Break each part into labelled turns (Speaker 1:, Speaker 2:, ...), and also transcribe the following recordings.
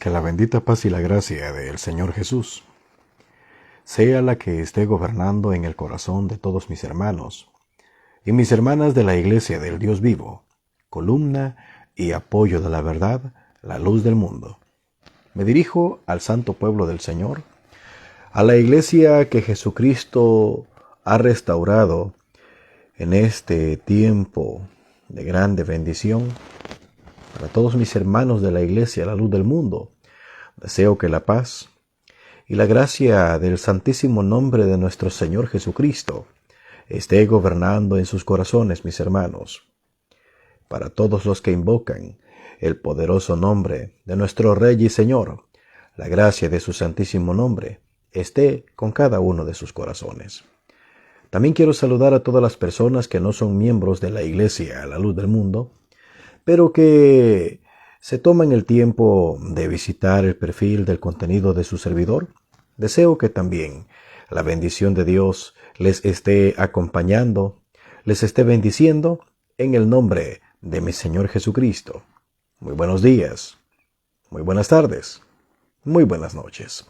Speaker 1: Que la bendita paz y la gracia del Señor Jesús sea la que esté gobernando en el corazón de todos mis hermanos y mis hermanas de la Iglesia del Dios vivo, columna y apoyo de la verdad, la luz del mundo. Me dirijo al santo pueblo del Señor, a la Iglesia que Jesucristo ha restaurado en este tiempo de grande bendición. Para todos mis hermanos de la Iglesia, la luz del mundo, deseo que la paz y la gracia del santísimo nombre de nuestro Señor Jesucristo esté gobernando en sus corazones, mis hermanos. Para todos los que invocan el poderoso nombre de nuestro Rey y Señor, la gracia de su santísimo nombre esté con cada uno de sus corazones. También quiero saludar a todas las personas que no son miembros de la Iglesia, la luz del mundo, pero que se toman el tiempo de visitar el perfil del contenido de su servidor. Deseo que también la bendición de Dios les esté acompañando, les esté bendiciendo en el nombre de mi Señor Jesucristo. Muy buenos días, muy buenas tardes, muy buenas noches.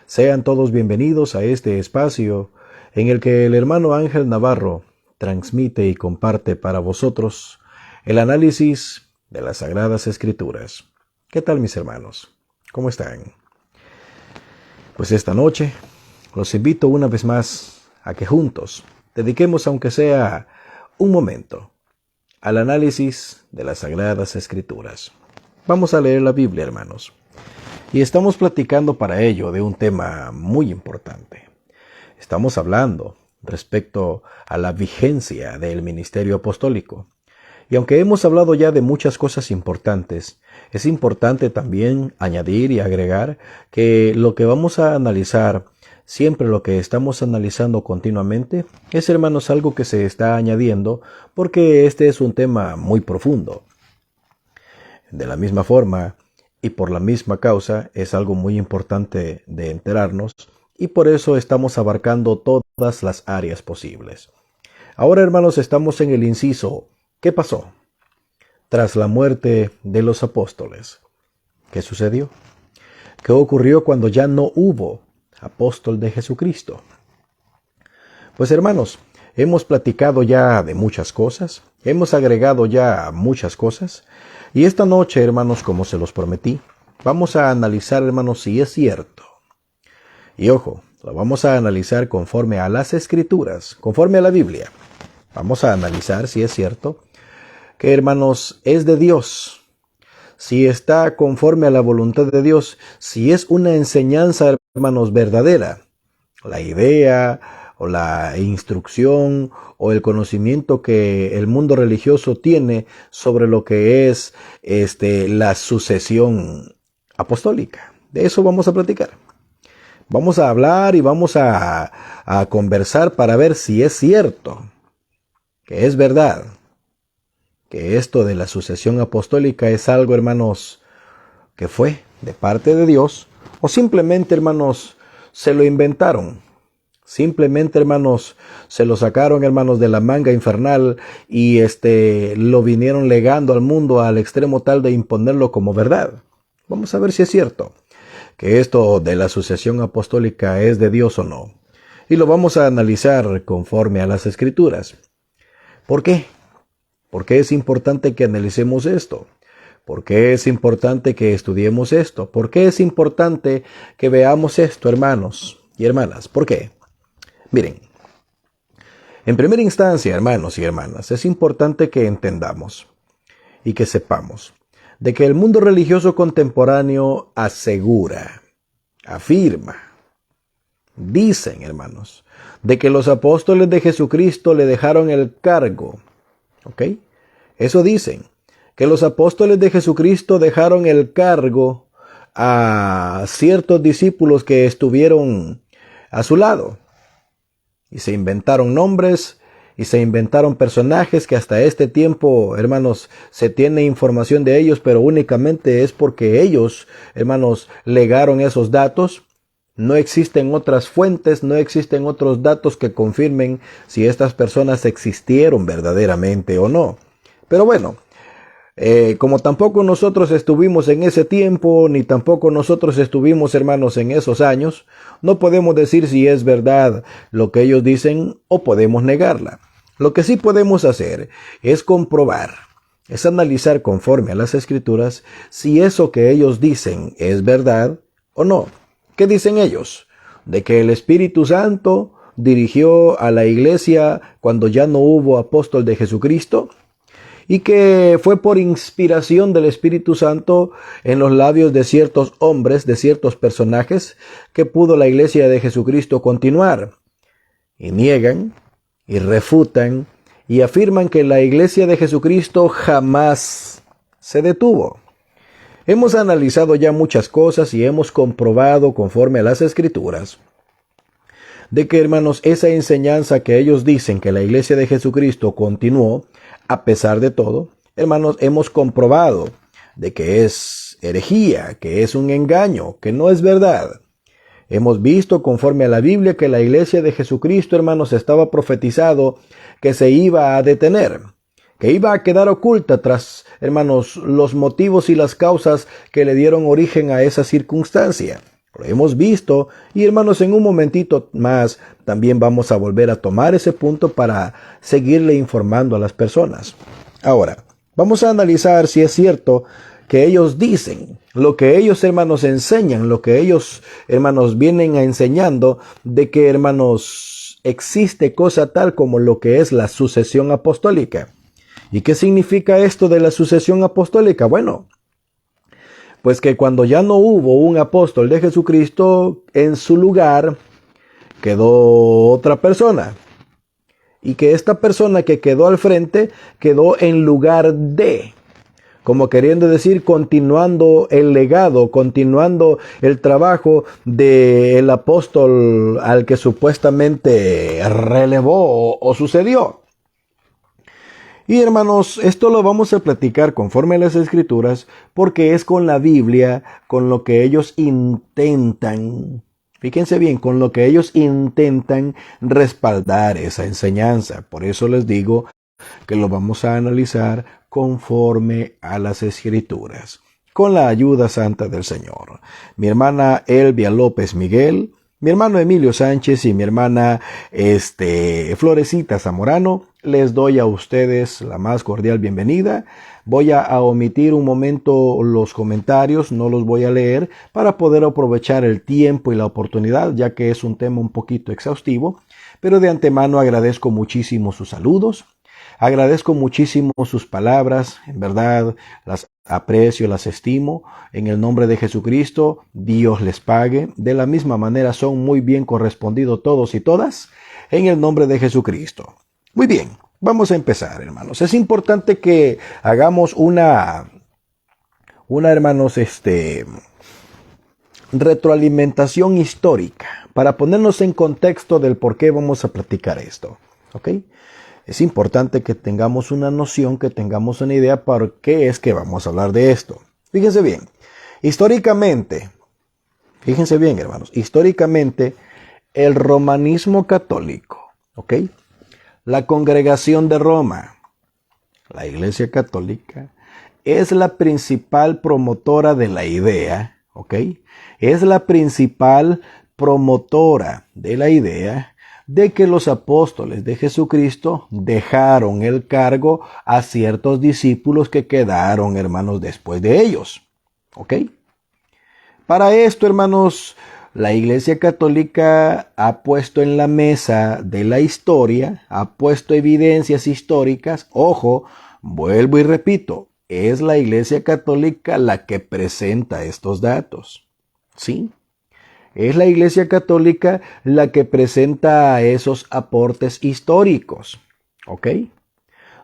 Speaker 1: Sean todos bienvenidos a este espacio en el que el hermano Ángel Navarro transmite y comparte para vosotros el análisis de las Sagradas Escrituras. ¿Qué tal, mis hermanos? ¿Cómo están? Pues esta noche los invito una vez más a que juntos dediquemos, aunque sea un momento, al análisis de las Sagradas Escrituras. Vamos a leer la Biblia, hermanos. Y estamos platicando para ello de un tema muy importante. Estamos hablando respecto a la vigencia del ministerio apostólico. Y aunque hemos hablado ya de muchas cosas importantes, es importante también añadir y agregar que lo que vamos a analizar, siempre lo que estamos analizando continuamente, es, hermanos, algo que se está añadiendo porque este es un tema muy profundo. De la misma forma y por la misma causa, es algo muy importante de enterarnos y por eso estamos abarcando todas las áreas posibles. Ahora, hermanos, estamos en el inciso. ¿Qué pasó tras la muerte de los apóstoles? ¿Qué sucedió? ¿Qué ocurrió cuando ya no hubo apóstol de Jesucristo? Pues, hermanos, hemos platicado ya de muchas cosas, hemos agregado ya muchas cosas, y esta noche, hermanos, como se los prometí, vamos a analizar, hermanos, si es cierto. Y ojo, lo vamos a analizar conforme a las Escrituras, conforme a la Biblia. Vamos a analizar si es cierto que, hermanos, es de Dios, si está conforme a la voluntad de Dios, si es una enseñanza, hermanos, verdadera, la idea o la instrucción o el conocimiento que el mundo religioso tiene sobre lo que es la sucesión apostólica. De eso vamos a platicar. Vamos a hablar y vamos a conversar para ver si es cierto, que es verdad, que esto de la sucesión apostólica es algo, hermanos, que fue de parte de Dios, o simplemente, hermanos, se lo inventaron. Simplemente, hermanos, se lo sacaron, hermanos, de la manga infernal y lo vinieron legando al mundo al extremo tal de imponerlo como verdad. Vamos a ver si es cierto que esto de la sucesión apostólica es de Dios o no. Y lo vamos a analizar conforme a las Escrituras. ¿Por qué? ¿Por qué es importante que analicemos esto? ¿Por qué es importante que estudiemos esto? ¿Por qué es importante que veamos esto, hermanos y hermanas? ¿Por qué? Miren, en primera instancia, hermanos y hermanas, es importante que entendamos y que sepamos de que el mundo religioso contemporáneo asegura, afirma, dicen, hermanos, de que los apóstoles de Jesucristo le dejaron el cargo. ¿Ok? Eso dicen, que los apóstoles de Jesucristo dejaron el cargo a ciertos discípulos que estuvieron a su lado. Y se inventaron nombres y se inventaron personajes que hasta este tiempo, hermanos, se tiene información de ellos, pero únicamente es porque ellos, hermanos, legaron esos datos. No existen otras fuentes, no existen otros datos que confirmen si estas personas existieron verdaderamente o no. Pero bueno, Como tampoco nosotros estuvimos en ese tiempo, ni tampoco nosotros estuvimos, hermanos, en esos años, no podemos decir si es verdad lo que ellos dicen o podemos negarla. Lo que sí podemos hacer es comprobar, es analizar conforme a las Escrituras si eso que ellos dicen es verdad o no. ¿Qué dicen ellos? De que el Espíritu Santo dirigió a la iglesia cuando ya no hubo apóstol de Jesucristo, y que fue por inspiración del Espíritu Santo en los labios de ciertos hombres, de ciertos personajes, que pudo la iglesia de Jesucristo continuar. Y niegan, y refutan, y afirman que la iglesia de Jesucristo jamás se detuvo. Hemos analizado ya muchas cosas y hemos comprobado conforme a las Escrituras de que, hermanos, esa enseñanza que ellos dicen que la iglesia de Jesucristo continuó, a pesar de todo, hermanos, hemos comprobado de que es herejía, que es un engaño, que no es verdad. Hemos visto conforme a la Biblia que la iglesia de Jesucristo, hermanos, estaba profetizado que se iba a detener, que iba a quedar oculta tras, hermanos, los motivos y las causas que le dieron origen a esa circunstancia. Lo hemos visto y, hermanos, en un momentito más también vamos a volver a tomar ese punto para seguirle informando a las personas. Ahora, vamos a analizar si es cierto que ellos dicen, lo que ellos, hermanos, enseñan, lo que ellos, hermanos, vienen enseñando, de que, hermanos, existe cosa tal como lo que es la sucesión apostólica. ¿Y qué significa esto de la sucesión apostólica? Bueno, pues que cuando ya no hubo un apóstol de Jesucristo, en su lugar quedó otra persona. Y que esta persona que quedó al frente quedó en lugar de, como queriendo decir, continuando el legado, continuando el trabajo del apóstol al que supuestamente relevó o sucedió. Y, hermanos, esto lo vamos a platicar conforme a las Escrituras, porque es con la Biblia con lo que ellos intentan, fíjense bien, con lo que ellos intentan respaldar esa enseñanza. Por eso les digo que lo vamos a analizar conforme a las Escrituras, con la ayuda santa del Señor. Mi hermana Elvia López Miguel, mi hermano Emilio Sánchez y mi hermana Florecita Zamorano, les doy a ustedes la más cordial bienvenida. Voy a omitir un momento los comentarios, no los voy a leer para poder aprovechar el tiempo y la oportunidad, ya que es un tema un poquito exhaustivo, pero de antemano agradezco muchísimo sus saludos. Agradezco muchísimo sus palabras, en verdad las aprecio, las estimo. En el nombre de Jesucristo, Dios les pague. De la misma manera son muy bien correspondidos todos y todas, en el nombre de Jesucristo. Muy bien, vamos a empezar, hermanos. Es importante que hagamos una hermanos, retroalimentación histórica para ponernos en contexto del por qué vamos a platicar esto, ¿ok? Es importante que tengamos una noción, que tengamos una idea por qué es que vamos a hablar de esto. Fíjense bien, históricamente, fíjense bien, hermanos, históricamente el romanismo católico, ¿ok? La congregación de Roma, la Iglesia Católica, es la principal promotora de la idea, ¿ok? Es la principal promotora de la idea de que los apóstoles de Jesucristo dejaron el cargo a ciertos discípulos que quedaron, hermanos, después de ellos. ¿Ok? Para esto, hermanos, la Iglesia Católica ha puesto en la mesa de la historia, ha puesto evidencias históricas. Ojo, vuelvo y repito, es la Iglesia Católica la que presenta estos datos. ¿Sí? Es la Iglesia Católica la que presenta esos aportes históricos, ¿ok?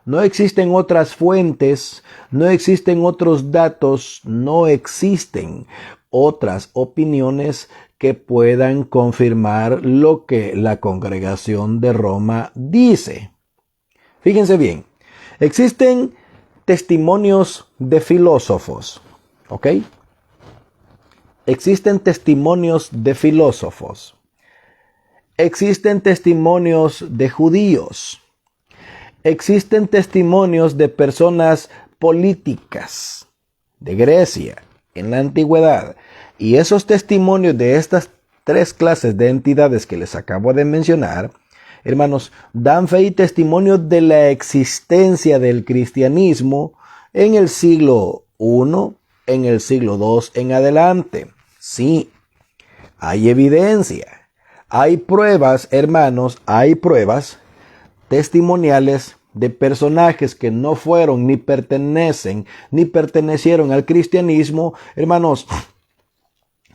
Speaker 1: No existen otras fuentes, no existen otros datos, no existen otras opiniones que puedan confirmar lo que la congregación de Roma dice. Fíjense bien, existen testimonios de filósofos, ¿ok? Existen testimonios de filósofos. Existen testimonios de judíos. Existen testimonios de personas políticas de Grecia en la antigüedad. Y esos testimonios de estas tres clases de entidades que les acabo de mencionar, hermanos, dan fe y testimonio de la existencia del cristianismo en el siglo I, en el siglo II en adelante. Sí, hay evidencia, hay pruebas, hermanos, hay pruebas testimoniales de personajes que no fueron ni pertenecieron al cristianismo, hermanos,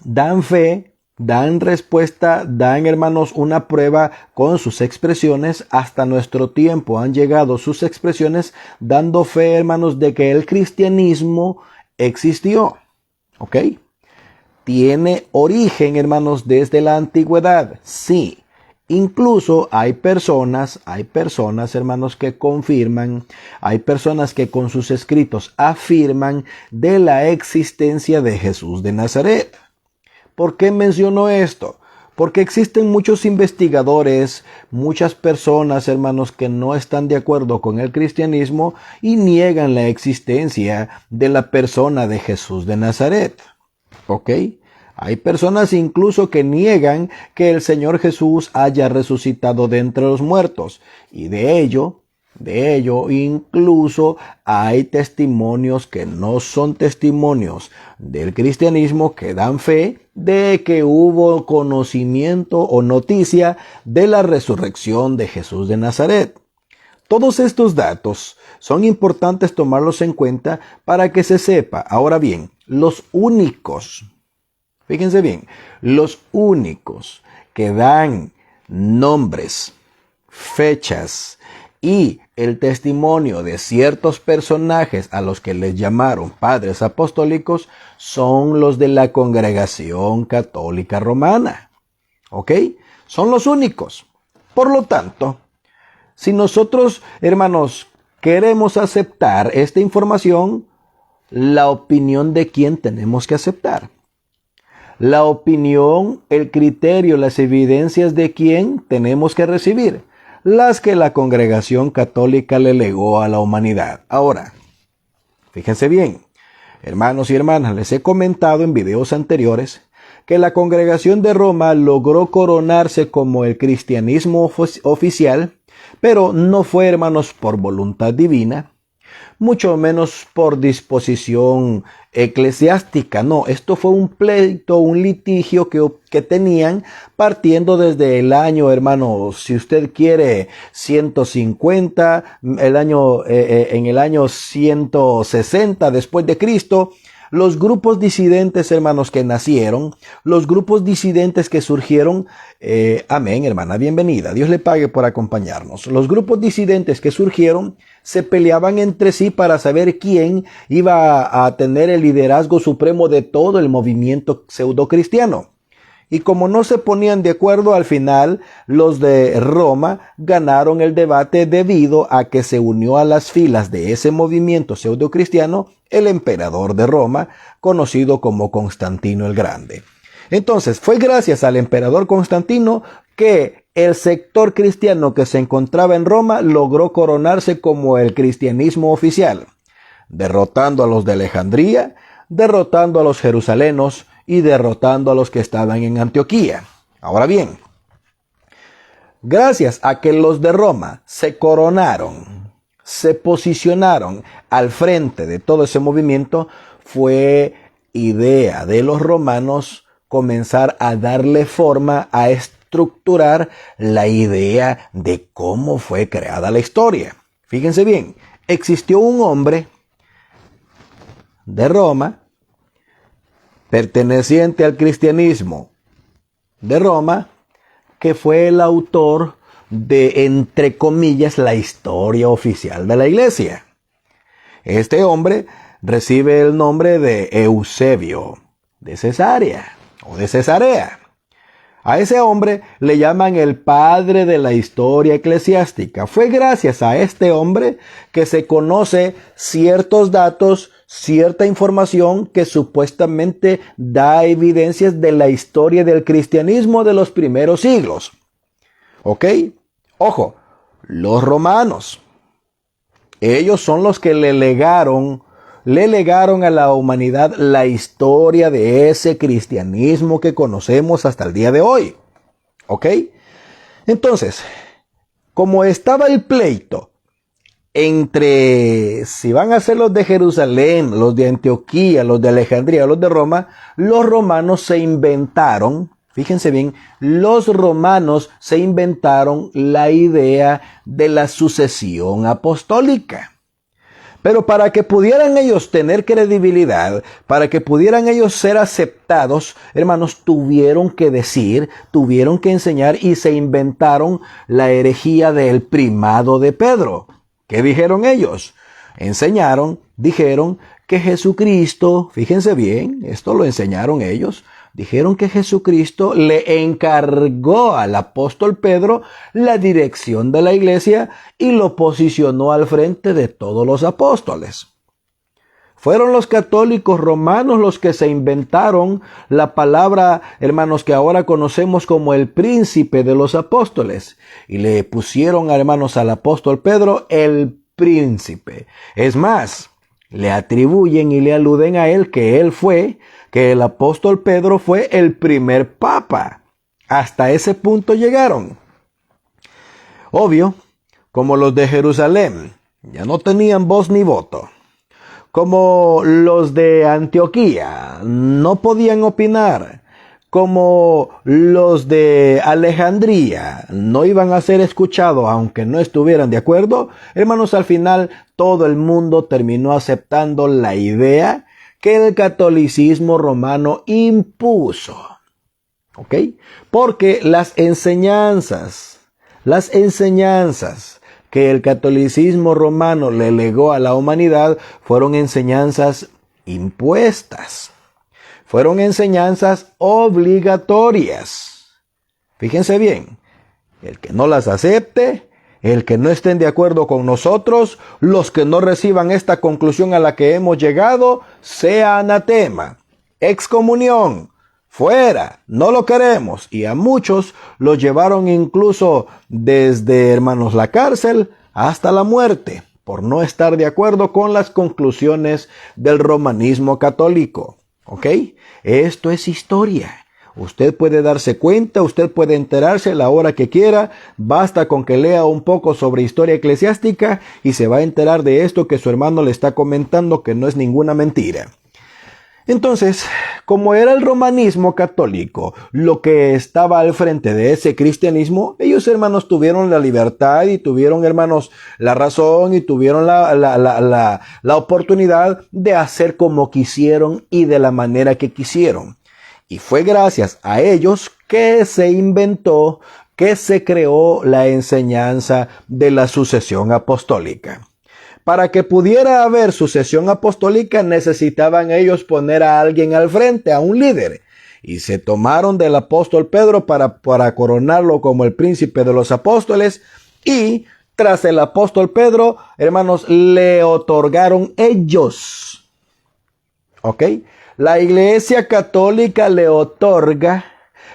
Speaker 1: dan fe, dan respuesta, dan, hermanos, una prueba con sus expresiones. Hasta nuestro tiempo han llegado sus expresiones dando fe, hermanos, de que el cristianismo existió. ¿Ok? Tiene origen, hermanos, desde la antigüedad. Sí. Incluso hay personas, hermanos, que confirman, hay personas que con sus escritos afirman de la existencia de Jesús de Nazaret. ¿Por qué menciono esto? Porque existen muchos investigadores, muchas personas, hermanos, que no están de acuerdo con el cristianismo y niegan la existencia de la persona de Jesús de Nazaret. ¿Ok? Hay personas incluso que niegan que el Señor Jesús haya resucitado de entre los muertos. Y de ello incluso hay testimonios que no son testimonios del cristianismo que dan fe de que hubo conocimiento o noticia de la resurrección de Jesús de Nazaret. Todos estos datos son importantes tomarlos en cuenta para que se sepa. Ahora bien, fíjense bien, los únicos que dan nombres, fechas y el testimonio de ciertos personajes a los que les llamaron padres apostólicos son los de la Congregación Católica Romana. ¿Ok? Son los únicos. Por lo tanto, si nosotros, hermanos, queremos aceptar esta información, la opinión de quién tenemos que aceptar. La opinión, el criterio, las evidencias de quién tenemos que recibir. Las que la Congregación Católica le legó a la humanidad. Ahora, fíjense bien, hermanos y hermanas, les he comentado en videos anteriores que la Congregación de Roma logró coronarse como el cristianismo oficial, pero no fue, hermanos, por voluntad divina, mucho menos por disposición eclesiástica. No, esto fue un pleito, un litigio que tenían partiendo desde el año, hermano, si usted quiere, 150, en el año 160 después de Cristo. Los grupos disidentes, hermanos, que nacieron, los grupos disidentes que surgieron, amén, hermana, bienvenida, Dios le pague por acompañarnos. Los grupos disidentes que surgieron se peleaban entre sí para saber quién iba a tener el liderazgo supremo de todo el movimiento pseudocristiano. Y como no se ponían de acuerdo, al final los de Roma ganaron el debate debido a que se unió a las filas de ese movimiento pseudocristiano el emperador de Roma, conocido como Constantino el Grande. Entonces, fue gracias al emperador Constantino que el sector cristiano que se encontraba en Roma logró coronarse como el cristianismo oficial, derrotando a los de Alejandría, derrotando a los jerusalenos y derrotando a los que estaban en Antioquía. Ahora bien, gracias a que los de Roma se coronaron, se posicionaron al frente de todo ese movimiento, fue idea de los romanos comenzar a darle forma, a estructurar la idea de cómo fue creada la historia. Fíjense bien, existió un hombre de Roma, perteneciente al cristianismo de Roma, que fue el autor de, entre comillas, la historia oficial de la iglesia. Este hombre recibe el nombre de Eusebio de Cesarea o de Cesarea. A ese hombre le llaman el padre de la historia eclesiástica. Fue gracias a este hombre que se conoce ciertos datos, cierta información que supuestamente da evidencias de la historia del cristianismo de los primeros siglos. ¿Ok? Ojo, los romanos Ellos son los que le legaron a la humanidad la historia de ese cristianismo que conocemos hasta el día de hoy. ¿Ok? Entonces, como estaba el pleito entre si van a ser los de Jerusalén, los de Antioquía, los de Alejandría, los de Roma, los romanos se inventaron, fíjense bien, los romanos se inventaron la idea de la sucesión apostólica. Pero para que pudieran ellos tener credibilidad, para que pudieran ellos ser aceptados, hermanos, tuvieron que decir, tuvieron que enseñar y se inventaron la herejía del primado de Pedro. ¿Qué dijeron ellos? Dijeron que Jesucristo, fíjense bien, esto lo enseñaron ellos, dijeron que Jesucristo le encargó al apóstol Pedro la dirección de la iglesia y lo posicionó al frente de todos los apóstoles. Fueron los católicos romanos los que se inventaron la palabra, hermanos, que ahora conocemos como el príncipe de los apóstoles. Y le pusieron, hermanos, al apóstol Pedro el príncipe. Es más, le atribuyen y le aluden a él que el apóstol Pedro fue el primer papa. Hasta ese punto llegaron. Obvio, como los de Jerusalén ya no tenían voz ni voto, como los de Antioquía no podían opinar, como los de Alejandría no iban a ser escuchados aunque no estuvieran de acuerdo, hermanos, al final todo el mundo terminó aceptando la idea que el catolicismo romano impuso. ¿Ok? Porque las enseñanzas que el catolicismo romano le legó a la humanidad fueron enseñanzas impuestas. Fueron enseñanzas obligatorias. Fíjense bien, el que no las acepte, el que no estén de acuerdo con nosotros, los que no reciban esta conclusión a la que hemos llegado, sea anatema, excomunión, fuera, no lo queremos. Y a muchos los llevaron incluso desde, hermanos, la cárcel hasta la muerte, por no estar de acuerdo con las conclusiones del romanismo católico. ¿Ok? Esto es historia. Usted puede darse cuenta, usted puede enterarse a la hora que quiera, basta con que lea un poco sobre historia eclesiástica y se va a enterar de esto que su hermano le está comentando, que no es ninguna mentira. Entonces, como era el romanismo católico lo que estaba al frente de ese cristianismo, ellos, hermanos, tuvieron la libertad y tuvieron, hermanos, la razón y tuvieron la oportunidad de hacer como quisieron y de la manera que quisieron. Y fue gracias a ellos que se inventó, que se creó la enseñanza de la sucesión apostólica. Para que pudiera haber sucesión apostólica necesitaban ellos poner a alguien al frente, a un líder. Y se tomaron del apóstol Pedro para coronarlo como el príncipe de los apóstoles. Y tras el apóstol Pedro, hermanos, le otorgaron ellos. ¿Ok? La Iglesia Católica le otorga,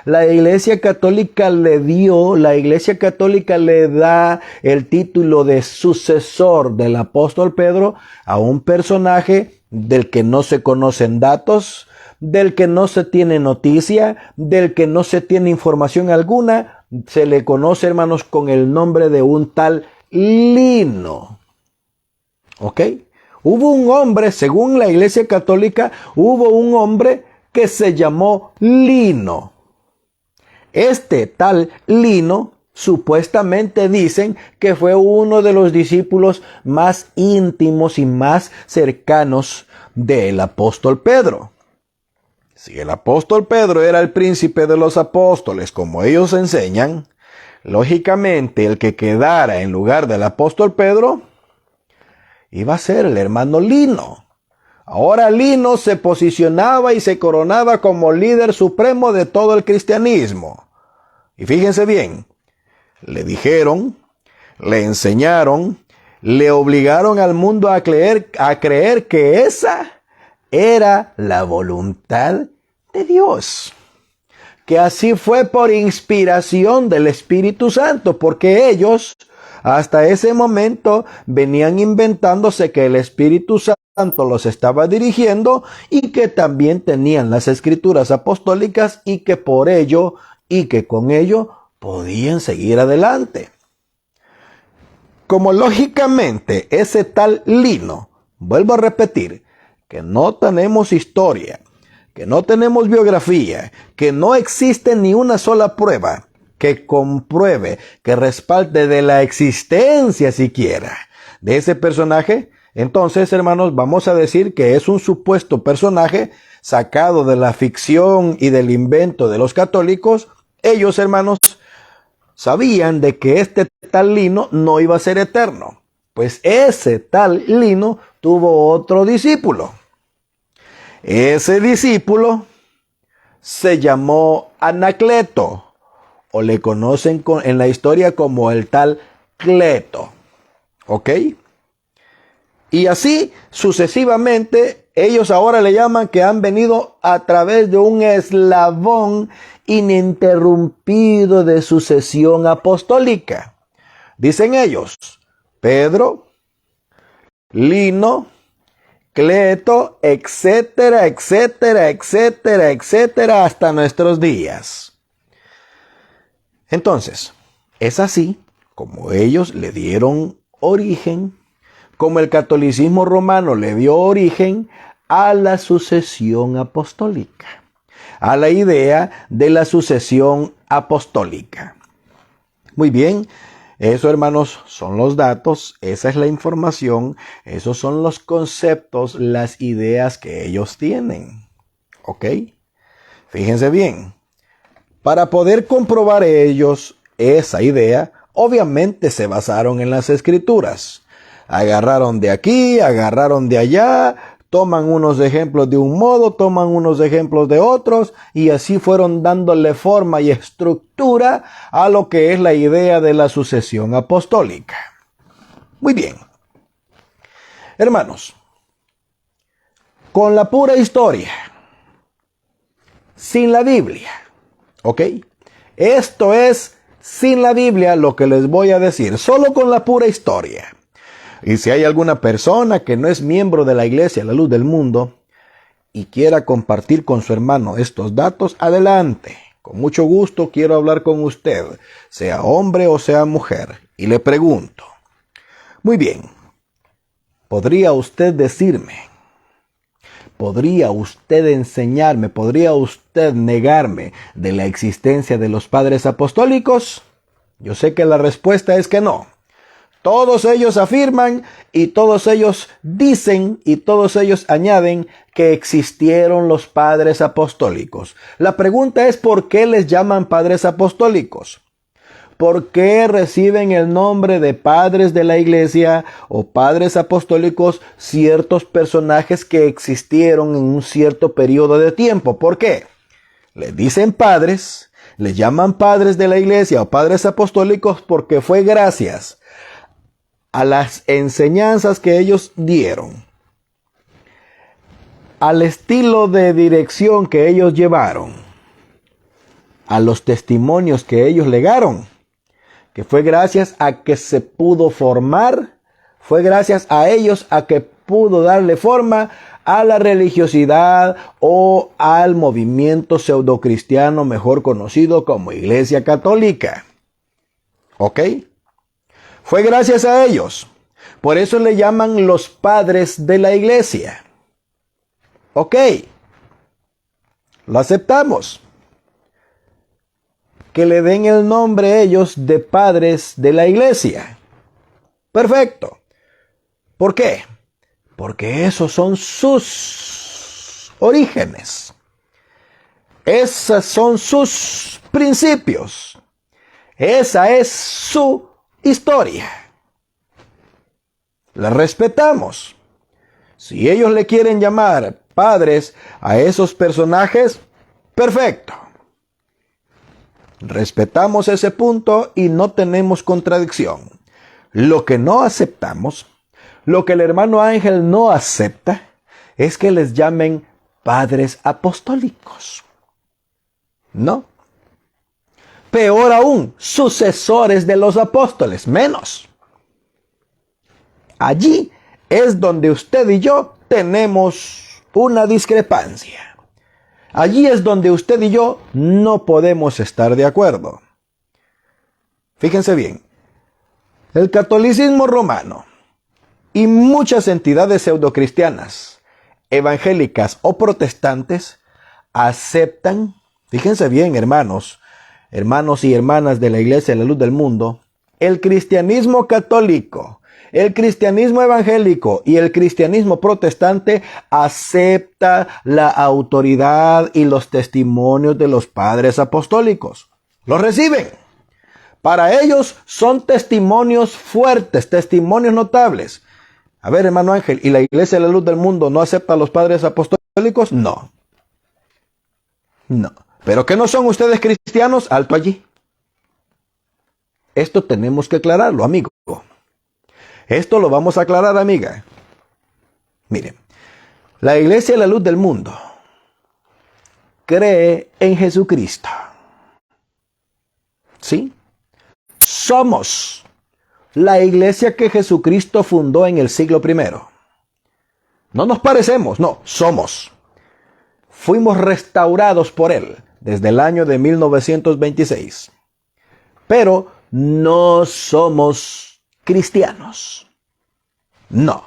Speaker 1: la Iglesia Católica le dio, la Iglesia Católica le da el título de sucesor del apóstol Pedro a un personaje del que no se conocen datos, del que no se tiene noticia, del que no se tiene información alguna. Se le conoce, hermanos, con el nombre de un tal Lino. ¿Ok? Hubo un hombre, según la Iglesia Católica, hubo un hombre que se llamó Lino. Este tal Lino, supuestamente dicen que fue uno de los discípulos más íntimos y más cercanos del apóstol Pedro. Si el apóstol Pedro era el príncipe de los apóstoles, como ellos enseñan, lógicamente el que quedara en lugar del apóstol Pedro iba a ser el hermano Lino. Ahora Lino se posicionaba y se coronaba como líder supremo de todo el cristianismo. Y fíjense bien, le dijeron, le enseñaron, le obligaron al mundo a creer que esa era la voluntad de Dios. Que así fue por inspiración del Espíritu Santo, porque ellos Hasta ese momento venían inventándose que el Espíritu Santo los estaba dirigiendo y que también tenían las escrituras apostólicas y que por ello y que con ello podían seguir adelante. Como lógicamente ese tal Lino, vuelvo a repetir, que no tenemos historia, que no tenemos biografía, que no existe ni una sola prueba que compruebe, que respalde de la existencia siquiera de ese personaje, entonces, hermanos, vamos a decir que es un supuesto personaje sacado de la ficción y del invento de los católicos. Ellos, hermanos, sabían de que este tal Lino no iba a ser eterno, pues ese tal Lino tuvo otro discípulo. Ese discípulo se llamó Anacleto, o le conocen en la historia como el tal Cleto. ¿Ok? Y así sucesivamente, ellos ahora le llaman que han venido a través de un eslabón ininterrumpido de sucesión apostólica. Dicen ellos, Pedro, Lino, Cleto, etcétera, etcétera, etcétera, etcétera, hasta nuestros días. Entonces, es así como ellos le dieron origen, como el catolicismo romano le dio origen a la sucesión apostólica, a la idea de la sucesión apostólica. Muy bien, eso, hermanos, son los datos, esa es la información, esos son los conceptos, las ideas que ellos tienen. ¿Ok? Fíjense bien. Para poder comprobar ellos esa idea, obviamente se basaron en las escrituras. Agarraron de aquí, agarraron de allá, toman unos ejemplos de un modo, toman unos ejemplos de otros, y así fueron dándole forma y estructura a lo que es la idea de la sucesión apostólica. Muy bien. Hermanos, con la pura historia, sin la Biblia, ¿ok? Esto es sin la Biblia lo que les voy a decir, solo con la pura historia. Y si hay alguna persona que no es miembro de la Iglesia La Luz del Mundo y quiera compartir con su hermano estos datos, adelante. Con mucho gusto quiero hablar con usted, sea hombre o sea mujer. Y le pregunto, muy bien, ¿podría usted decirme? ¿Podría usted enseñarme? ¿Podría usted negarme de la existencia de los padres apostólicos? Yo sé que la respuesta es que no. Todos ellos afirman y todos ellos dicen y todos ellos añaden que existieron los padres apostólicos. La pregunta es ¿por qué les llaman padres apostólicos? ¿Por qué reciben el nombre de padres de la iglesia o padres apostólicos ciertos personajes que existieron en un cierto periodo de tiempo? ¿Por qué? Les dicen padres, les llaman padres de la iglesia o padres apostólicos porque fue gracias a las enseñanzas que ellos dieron, al estilo de dirección que ellos llevaron, a los testimonios que ellos legaron, que fue gracias a que se pudo formar, fue gracias a ellos a que pudo darle forma a la religiosidad o al movimiento pseudocristiano mejor conocido como Iglesia Católica. ¿Ok? Fue gracias a ellos. Por eso le llaman los padres de la iglesia. Ok. Lo aceptamos. Que le den el nombre ellos de padres de la iglesia. Perfecto. ¿Por qué? Porque esos son sus orígenes. Esos son sus principios. Esa es su historia. La respetamos. Si ellos le quieren llamar padres a esos personajes, perfecto. Respetamos ese punto y no tenemos contradicción. Lo que no aceptamos, lo que el hermano Ángel no acepta, es que les llamen padres apostólicos. No. Peor aún, sucesores de los apóstoles, menos. Allí es donde usted y yo tenemos una discrepancia. Allí es donde usted y yo no podemos estar de acuerdo. Fíjense bien, el catolicismo romano y muchas entidades pseudocristianas, evangélicas o protestantes, aceptan, fíjense bien, hermanos y hermanas de la Iglesia de la Luz del Mundo, el cristianismo católico, el cristianismo evangélico y el cristianismo protestante acepta la autoridad y los testimonios de los padres apostólicos. Los reciben. Para ellos son testimonios fuertes, testimonios notables. A ver, hermano Ángel, ¿y la Iglesia de la Luz del Mundo no acepta a los padres apostólicos? No. No. ¿Pero que no son ustedes cristianos? Alto allí. Esto tenemos que aclararlo, amigo. Esto lo vamos a aclarar, amiga. Miren, la Iglesia de la Luz del Mundo cree en Jesucristo. ¿Sí? Somos la iglesia que Jesucristo fundó en el siglo I. No nos parecemos, no, somos. Fuimos restaurados por Él desde el año de 1926. Pero no somos cristianos. No.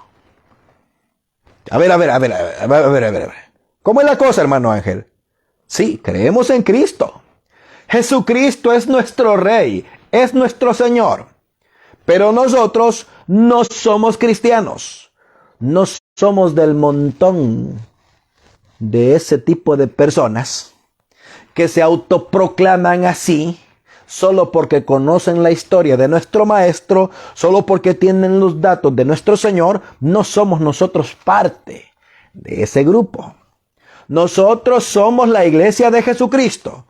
Speaker 1: A ver. ¿Cómo es la cosa, hermano Ángel? Sí, creemos en Cristo. Jesucristo es nuestro Rey, es nuestro Señor. Pero nosotros no somos cristianos. No somos del montón de ese tipo de personas que se autoproclaman así solo porque conocen la historia de nuestro Maestro, solo porque tienen los datos de nuestro Señor. No somos nosotros parte de ese grupo. Nosotros somos la iglesia de Jesucristo.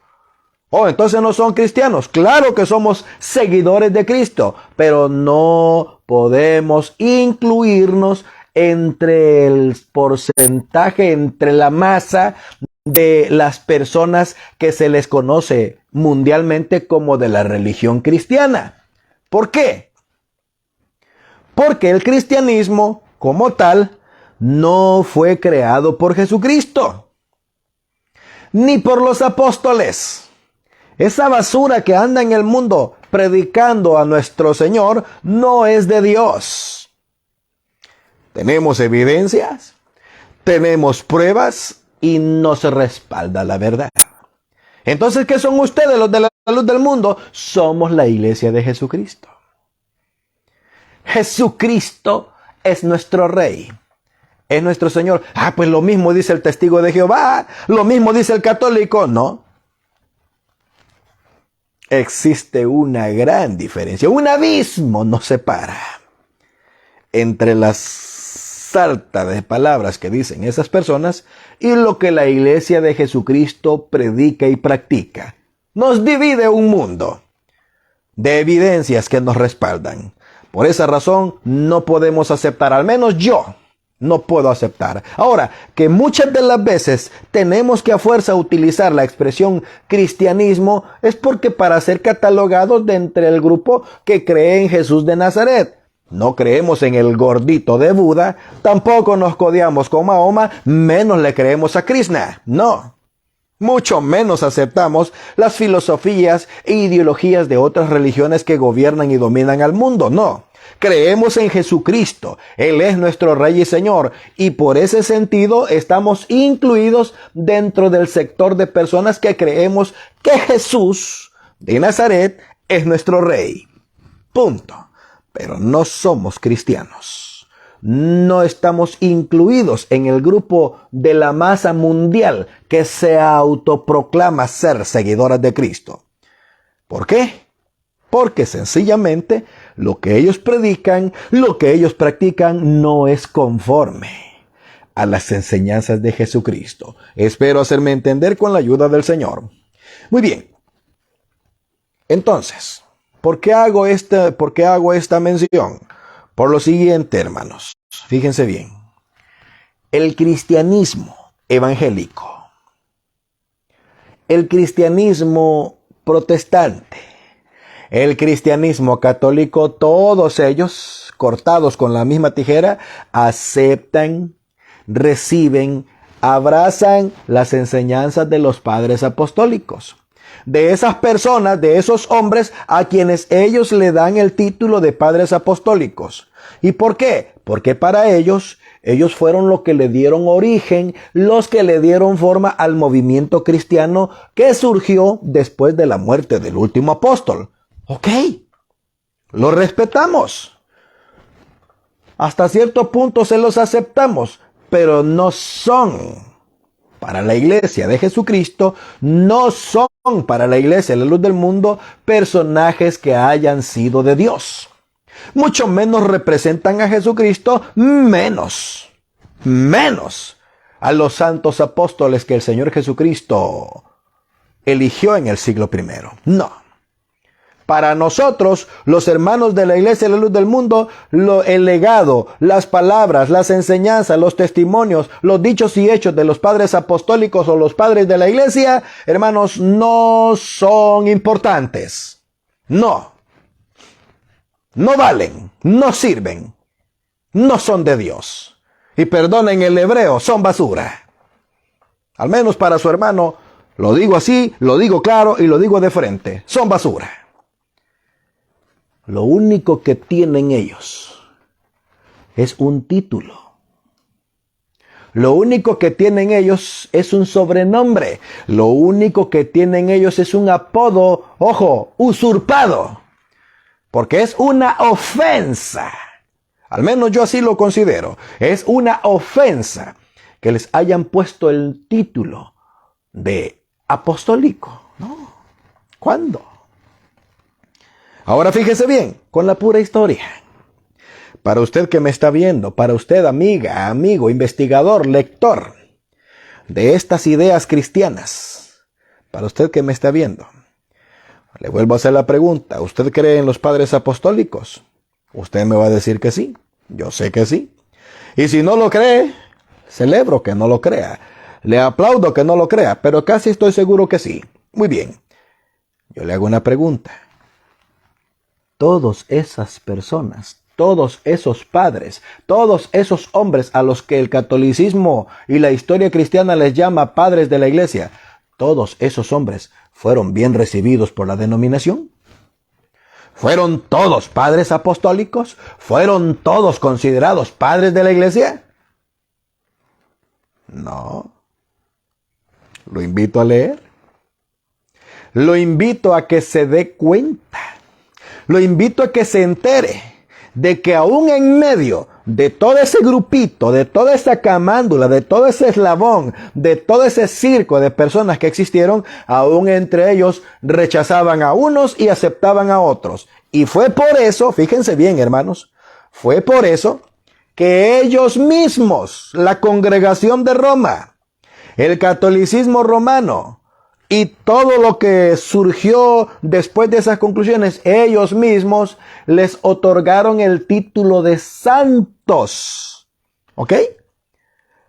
Speaker 1: Oh, entonces no son cristianos. Claro que somos seguidores de Cristo, pero no podemos incluirnos entre el porcentaje, entre la masa de las personas que se les conoce mundialmente como de la religión cristiana. ¿Por qué? Porque el cristianismo, como tal, no fue creado por Jesucristo, ni por los apóstoles. Esa basura que anda en el mundo predicando a nuestro Señor no es de Dios. Tenemos evidencias, tenemos pruebas y nos respalda la verdad. Entonces, ¿qué son ustedes los de la luz del mundo? Somos la iglesia de Jesucristo. Jesucristo es nuestro Rey, es nuestro Señor. Pues lo mismo dice el testigo de Jehová, lo mismo dice el católico. No. Existe una gran diferencia, un abismo nos separa entre las sarta de palabras que dicen esas personas y lo que la iglesia de Jesucristo predica y practica. Nos divide un mundo de evidencias que nos respaldan. Por esa razón no podemos aceptar, al menos yo no puedo aceptar. Ahora, que muchas de las veces tenemos que a fuerza utilizar la expresión cristianismo es porque para ser catalogados de entre el grupo que cree en Jesús de Nazaret. No creemos en el gordito de Buda, tampoco nos codeamos con Mahoma, menos le creemos a Krishna. No. Mucho menos aceptamos las filosofías e ideologías de otras religiones que gobiernan y dominan al mundo. No. Creemos en Jesucristo. Él es nuestro Rey y Señor. Y por ese sentido estamos incluidos dentro del sector de personas que creemos que Jesús de Nazaret es nuestro Rey. Punto. Pero no somos cristianos. No estamos incluidos en el grupo de la masa mundial que se autoproclama ser seguidoras de Cristo. ¿Por qué? Porque sencillamente lo que ellos predican, lo que ellos practican no es conforme a las enseñanzas de Jesucristo. Espero hacerme entender con la ayuda del Señor. Muy bien. Entonces, ¿por qué hago esta mención? Por lo siguiente, hermanos. Fíjense bien. El cristianismo evangélico, el cristianismo protestante, el cristianismo católico, todos ellos cortados con la misma tijera, aceptan, reciben, abrazan las enseñanzas de los padres apostólicos. De esas personas, de esos hombres a quienes ellos le dan el título de padres apostólicos. ¿Y por qué? Porque para ellos fueron los que le dieron origen, los que le dieron forma al movimiento cristiano que surgió después de la muerte del último apóstol. Ok, lo respetamos. Hasta cierto punto se los aceptamos, pero no son para la iglesia de Jesucristo, no son para la iglesia, la luz del mundo, personajes que hayan sido de Dios. Mucho menos representan a Jesucristo, menos a los santos apóstoles que el Señor Jesucristo eligió en el siglo I. No. Para nosotros, los hermanos de la iglesia de la luz del mundo, el legado, las palabras, las enseñanzas, los testimonios, los dichos y hechos de los padres apostólicos o los padres de la iglesia, hermanos, no son importantes. No valen, no sirven, no son de Dios. Y perdonen el hebreo, son basura. Al menos para su hermano, lo digo así, lo digo claro y lo digo de frente, son basura. Lo único que tienen ellos es un título. Lo único que tienen ellos es un sobrenombre. Lo único que tienen ellos es un apodo, ojo, usurpado. Porque es una ofensa. Al menos yo así lo considero. Es una ofensa que les hayan puesto el título de apostólico. ¿No? ¿Cuándo? Ahora fíjese bien, con la pura historia. Para usted que me está viendo, para usted amiga, amigo, investigador, lector de estas ideas cristianas, para usted que me está viendo, le vuelvo a hacer la pregunta, ¿usted cree en los padres apostólicos? Usted me va a decir que sí, yo sé que sí. Y si no lo cree, celebro que no lo crea, le aplaudo que no lo crea, pero casi estoy seguro que sí. Muy bien, yo le hago una pregunta. Todas esas personas, todos esos padres, todos esos hombres a los que el catolicismo y la historia cristiana les llama padres de la iglesia, todos esos hombres fueron bien recibidos por la denominación. ¿Fueron todos padres apostólicos? ¿Fueron todos considerados padres de la iglesia? No. Lo invito a leer. Lo invito a que se dé cuenta. Lo invito a que se entere de que aún en medio de todo ese grupito, de toda esa camándula, de todo ese eslabón, de todo ese circo de personas que existieron, aún entre ellos rechazaban a unos y aceptaban a otros. Y fue por eso, fíjense bien hermanos, fue por eso que ellos mismos, la congregación de Roma, el catolicismo romano, y todo lo que surgió después de esas conclusiones, ellos mismos les otorgaron el título de santos. ¿Ok?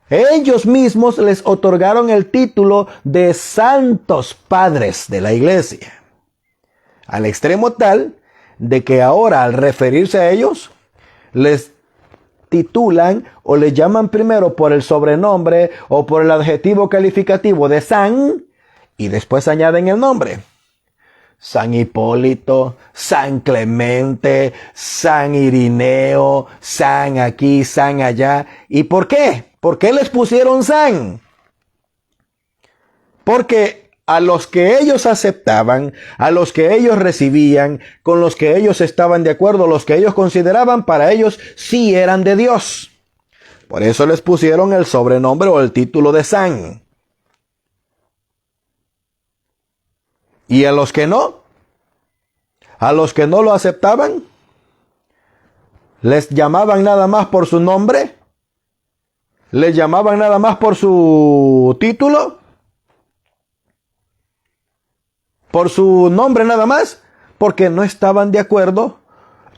Speaker 1: Ellos mismos les otorgaron el título de santos padres de la iglesia. Al extremo tal de que ahora al referirse a ellos, les titulan o les llaman primero por el sobrenombre o por el adjetivo calificativo de san, y después añaden el nombre. San Hipólito, San Clemente, San Irineo, San aquí, San allá. ¿Y por qué? ¿Por qué les pusieron San? Porque a los que ellos aceptaban, a los que ellos recibían, con los que ellos estaban de acuerdo, los que ellos consideraban, para ellos sí eran de Dios. Por eso les pusieron el sobrenombre o el título de San. ¿Y a los que no? ¿A los que no lo aceptaban? ¿Les llamaban nada más por su nombre? ¿Les llamaban nada más por su título? ¿Por su nombre nada más? Porque no estaban de acuerdo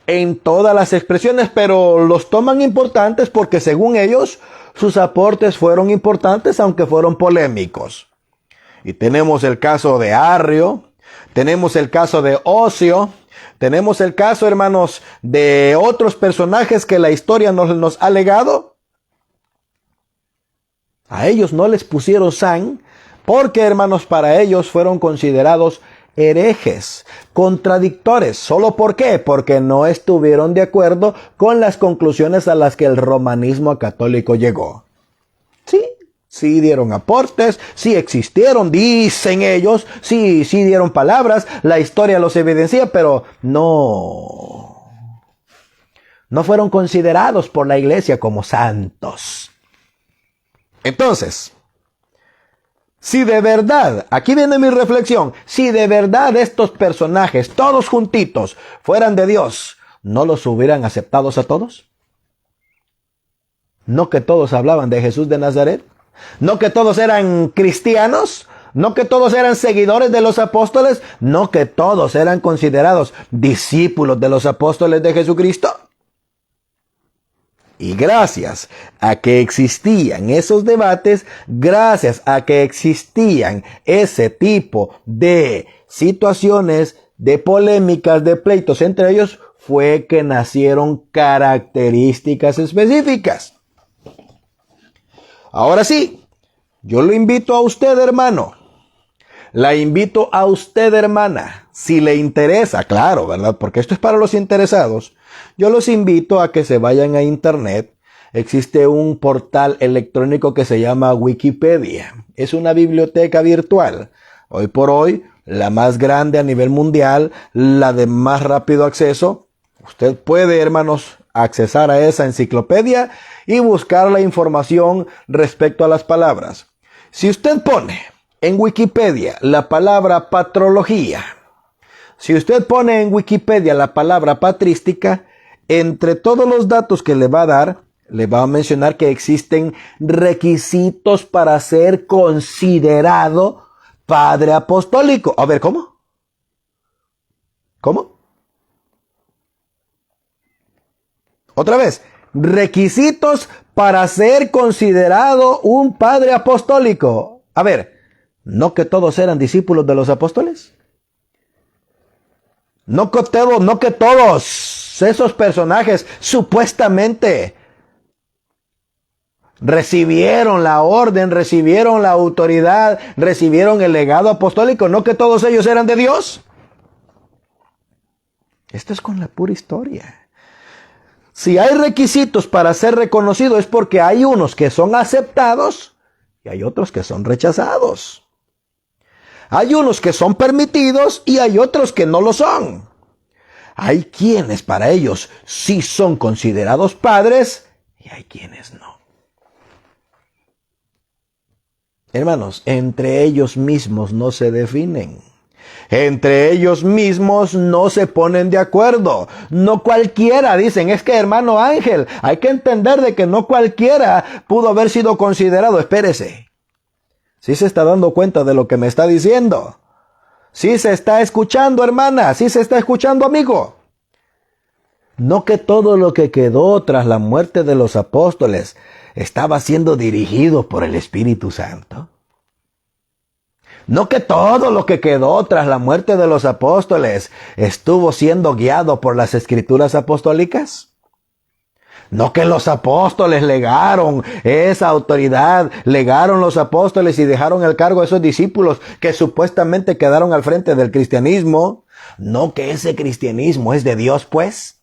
Speaker 1: en todas las expresiones, pero los toman importantes porque según ellos, sus aportes fueron importantes, aunque fueron polémicos. Y tenemos el caso de Arrio, tenemos el caso de Ocio, Tenemos el caso, hermanos, de otros personajes que la historia nos ha legado. A ellos no les pusieron san porque, hermanos, para ellos fueron considerados herejes, contradictores. ¿Solo por qué? Porque no estuvieron de acuerdo con las conclusiones a las que el romanismo católico llegó. Sí dieron aportes, sí existieron, dicen ellos, sí dieron palabras, la historia los evidencia, pero no fueron considerados por la iglesia como santos. Entonces, si de verdad, aquí viene mi reflexión, si de verdad estos personajes, todos juntitos, fueran de Dios, ¿no los hubieran aceptado a todos? ¿No que todos hablaban de Jesús de Nazaret? ¿No que todos eran cristianos? ¿No que todos eran seguidores de los apóstoles? ¿No que todos eran considerados discípulos de los apóstoles de Jesucristo? Y gracias a que existían esos debates, gracias a que existían ese tipo de situaciones, de polémicas, de pleitos entre ellos, fue que nacieron características específicas. Ahora sí, yo lo invito a usted, hermano. La invito a usted, hermana. Si le interesa, claro, ¿verdad? Porque esto es para los interesados. Yo los invito a que se vayan a internet. Existe un portal electrónico que se llama Wikipedia. Es una biblioteca virtual. Hoy por hoy, la más grande a nivel mundial, la de más rápido acceso. Usted puede, hermanos, accesar a esa enciclopedia y buscar la información respecto a las palabras. Si usted pone en Wikipedia la palabra patrología, si usted pone en Wikipedia la palabra patrística, entre todos los datos que le va a dar, le va a mencionar que existen requisitos para ser considerado padre apostólico. A ver, ¿cómo? ¿Cómo? Otra vez, requisitos para ser considerado un padre apostólico. A ver, ¿no que todos eran discípulos de los apóstoles? No que todos esos personajes supuestamente recibieron la orden, recibieron la autoridad, recibieron el legado apostólico. ¿No que todos ellos eran de Dios? Esto es con la pura historia. Si hay requisitos para ser reconocido es porque hay unos que son aceptados y hay otros que son rechazados. Hay unos que son permitidos y hay otros que no lo son. Hay quienes para ellos sí son considerados padres y hay quienes no. Hermanos, entre ellos mismos no se definen. Entre ellos mismos no se ponen de acuerdo. No cualquiera, dicen, es que hermano Ángel, hay que entender de que no cualquiera pudo haber sido considerado. Espérese. ¿Sí se está dando cuenta de lo que me está diciendo? ¿Sí se está escuchando, hermana? ¿Sí se está escuchando, amigo? No que todo lo que quedó tras la muerte de los apóstoles estaba siendo dirigido por el Espíritu Santo. No que todo lo que quedó tras la muerte de los apóstoles estuvo siendo guiado por las escrituras apostólicas. No que los apóstoles legaron esa autoridad, legaron los apóstoles y dejaron el cargo a esos discípulos que supuestamente quedaron al frente del cristianismo. No que ese cristianismo es de Dios, pues.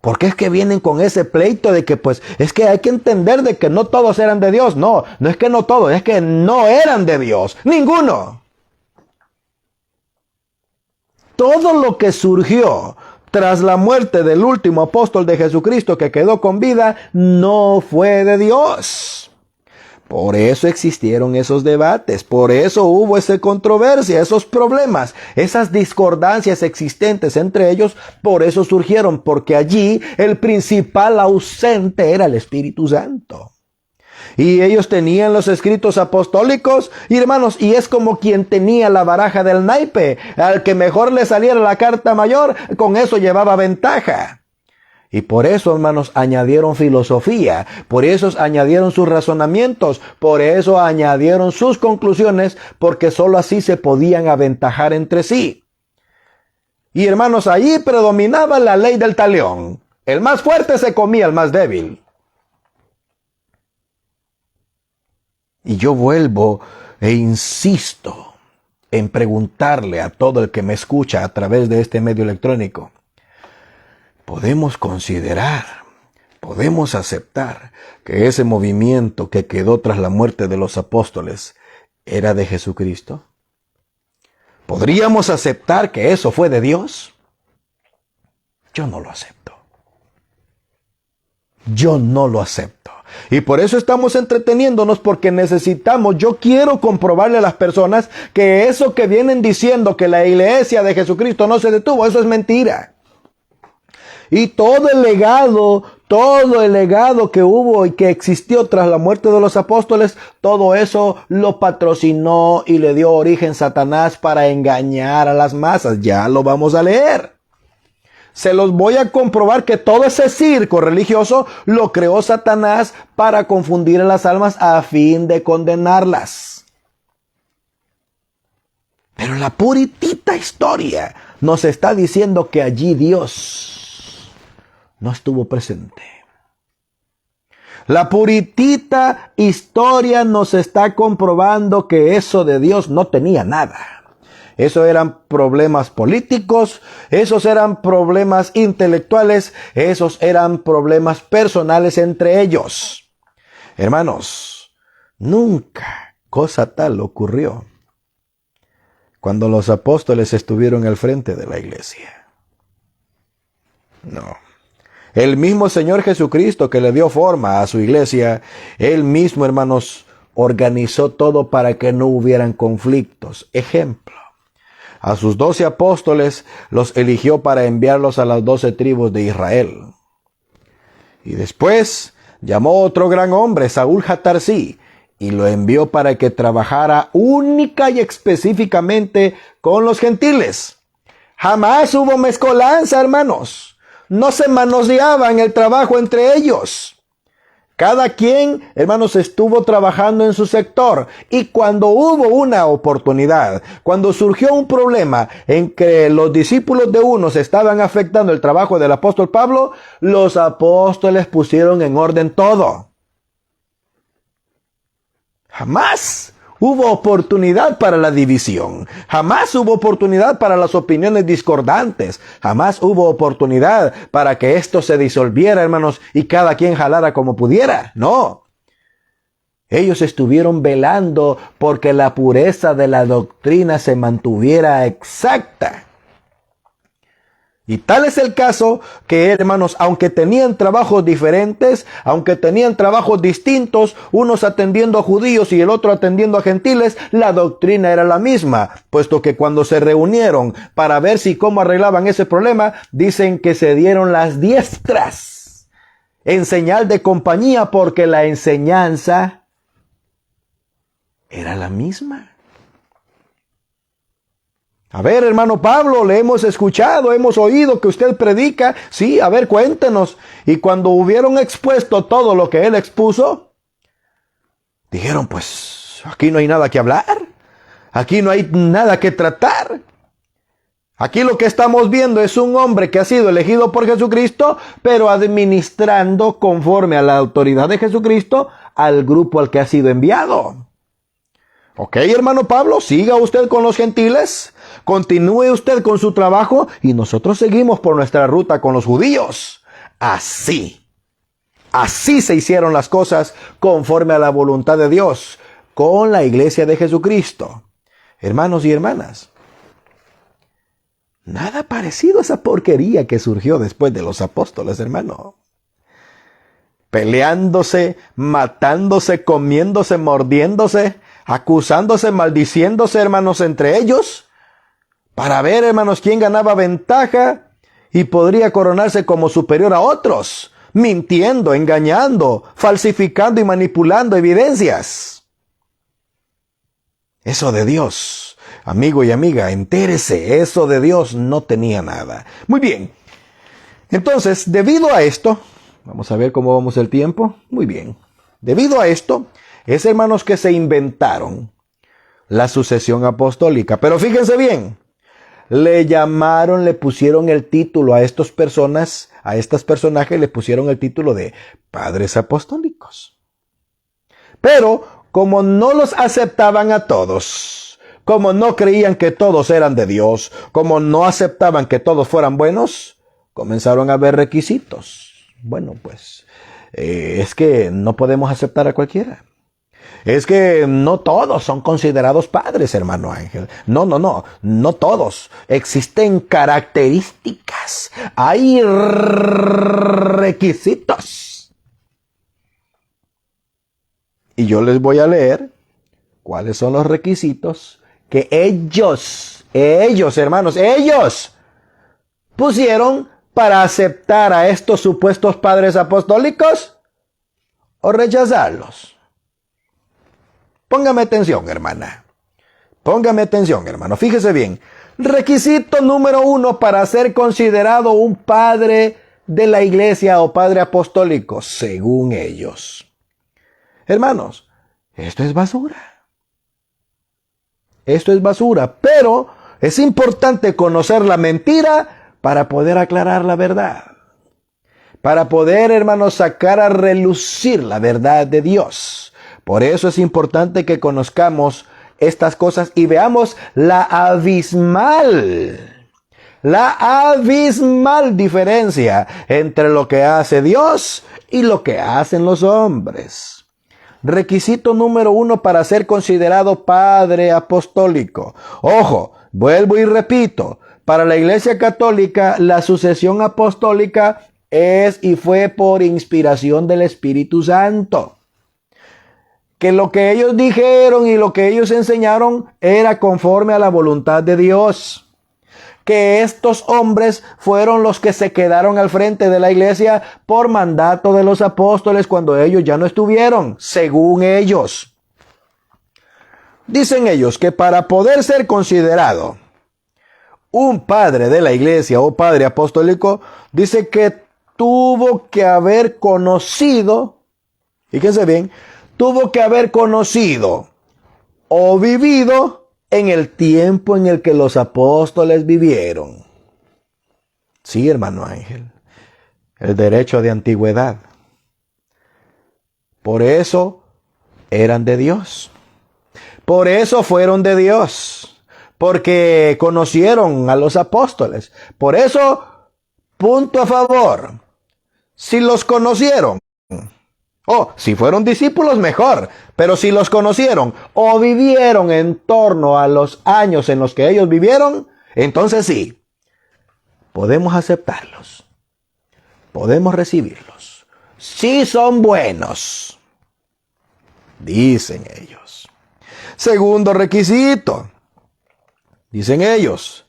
Speaker 1: ¿Por qué es que vienen con ese pleito de que pues es que hay que entender de que no todos eran de Dios? No es que no todos, es que no eran de Dios, ninguno. Todo lo que surgió tras la muerte del último apóstol de Jesucristo que quedó con vida no fue de Dios. Por eso existieron esos debates, por eso hubo esa controversia, esos problemas, esas discordancias existentes entre ellos, por eso surgieron, porque allí el principal ausente era el Espíritu Santo. Y ellos tenían los escritos apostólicos, y hermanos, y es como quien tenía la baraja del naipe, al que mejor le saliera la carta mayor, con eso llevaba ventaja. Y por eso, hermanos, añadieron filosofía, por eso añadieron sus razonamientos, por eso añadieron sus conclusiones, porque sólo así se podían aventajar entre sí. Y hermanos, allí predominaba la ley del talión. El más fuerte se comía al más débil. Y yo vuelvo e insisto en preguntarle a todo el que me escucha a través de este medio electrónico. Podemos considerar, podemos aceptar que ese movimiento que quedó tras la muerte de los apóstoles era de Jesucristo. ¿Podríamos aceptar que eso fue de Dios? Yo no lo acepto. Yo no lo acepto. Y por eso estamos entreteniéndonos, porque necesitamos, yo quiero comprobarle a las personas que eso que vienen diciendo que la iglesia de Jesucristo no se detuvo, eso es mentira. Y todo el legado que hubo y que existió tras la muerte de los apóstoles, todo eso lo patrocinó y le dio origen Satanás para engañar a las masas. Ya lo vamos a leer. Se los voy a comprobar que todo ese circo religioso lo creó Satanás para confundir a las almas a fin de condenarlas. Pero la puritita historia nos está diciendo que allí Dios no estuvo presente. La puritita historia nos está comprobando que eso de Dios no tenía nada. Esos eran problemas políticos, esos eran problemas intelectuales, esos eran problemas personales entre ellos. Hermanos, nunca cosa tal ocurrió cuando los apóstoles estuvieron al frente de la iglesia. No. El mismo Señor Jesucristo que le dio forma a su iglesia, Él mismo, hermanos, organizó todo para que no hubieran conflictos. Ejemplo. A sus 12 apóstoles los eligió para enviarlos a las 12 tribus de Israel. Y después llamó otro gran hombre, Saúl de Tarsí, y lo envió para que trabajara única y específicamente con los gentiles. Jamás hubo mezcolanza, hermanos. No se manoseaban el trabajo entre ellos. Cada quien, hermanos, estuvo trabajando en su sector. Y cuando hubo una oportunidad, cuando surgió un problema en que los discípulos de unos estaban afectando el trabajo del apóstol Pablo, los apóstoles pusieron en orden todo. Jamás hubo oportunidad para la división. Jamás hubo oportunidad para las opiniones discordantes. Jamás hubo oportunidad para que esto se disolviera, hermanos, y cada quien jalara como pudiera. No. Ellos estuvieron velando porque la pureza de la doctrina se mantuviera exacta. Y tal es el caso que, hermanos, aunque tenían trabajos diferentes, aunque tenían trabajos distintos, unos atendiendo a judíos y el otro atendiendo a gentiles, la doctrina era la misma, puesto que cuando se reunieron para ver si cómo arreglaban ese problema, dicen que se dieron las diestras en señal de compañía, porque la enseñanza era la misma. A ver, hermano Pablo, le hemos escuchado, hemos oído que usted predica. Sí, a ver, cuéntenos. Y cuando hubieron expuesto todo lo que él expuso, dijeron, pues, aquí no hay nada que hablar. Aquí no hay nada que tratar. Aquí lo que estamos viendo es un hombre que ha sido elegido por Jesucristo, pero administrando conforme a la autoridad de Jesucristo al grupo al que ha sido enviado. Ok, hermano Pablo, siga usted con los gentiles, continúe usted con su trabajo y nosotros seguimos por nuestra ruta con los judíos. Así se hicieron las cosas conforme a la voluntad de Dios con la iglesia de Jesucristo. Hermanos y hermanas, nada parecido a esa porquería que surgió después de los apóstoles, hermano. Peleándose, matándose, comiéndose, mordiéndose, acusándose, maldiciéndose, hermanos, entre ellos, para ver, hermanos, quién ganaba ventaja y podría coronarse como superior a otros, mintiendo, engañando, falsificando y manipulando evidencias. Eso de Dios, amigo y amiga, entérese, eso de Dios no tenía nada. Muy bien. Entonces, debido a esto, vamos a ver cómo vamos el tiempo. Muy bien. Debido a esto, es, hermanos, que se inventaron la sucesión apostólica. Pero fíjense bien, le pusieron el título a estas personajes, le pusieron el título de padres apostólicos. Pero, como no los aceptaban a todos, como no creían que todos eran de Dios, como no aceptaban que todos fueran buenos, comenzaron a haber requisitos. Bueno, pues, es que no podemos aceptar a cualquiera. Es que no todos son considerados padres, hermano Ángel. No todos. Existen características. Hay requisitos. Y yo les voy a leer cuáles son los requisitos que ellos, hermanos, ellos pusieron para aceptar a estos supuestos padres apostólicos o rechazarlos. Póngame atención, hermana. Póngame atención, hermano. Fíjese bien. Requisito número 1 para ser considerado un padre de la iglesia o padre apostólico, según ellos. Hermanos, esto es basura. Esto es basura, pero es importante conocer la mentira para poder aclarar la verdad. Para poder, hermanos, sacar a relucir la verdad de Dios. Por eso es importante que conozcamos estas cosas y veamos la abismal diferencia entre lo que hace Dios y lo que hacen los hombres. Requisito número 1 para ser considerado padre apostólico. Ojo, vuelvo y repito, para la Iglesia Católica la sucesión apostólica es y fue por inspiración del Espíritu Santo. Que lo que ellos dijeron y lo que ellos enseñaron era conforme a la voluntad de Dios. Que estos hombres fueron los que se quedaron al frente de la iglesia por mandato de los apóstoles cuando ellos ya no estuvieron, según ellos. Dicen ellos que para poder ser considerado un padre de la iglesia o padre apostólico, dice que tuvo que haber conocido, fíjense bien, tuvo que haber conocido o vivido en el tiempo en el que los apóstoles vivieron. Sí, hermano Ángel, el derecho de antigüedad. Por eso eran de Dios. Por eso fueron de Dios. Porque conocieron a los apóstoles. Por eso, punto a favor. Si los conocieron, si fueron discípulos, mejor. Pero si los conocieron o vivieron en torno a los años en los que ellos vivieron, entonces sí, podemos aceptarlos. Podemos recibirlos. Sí son buenos, dicen ellos. Segundo requisito, dicen ellos,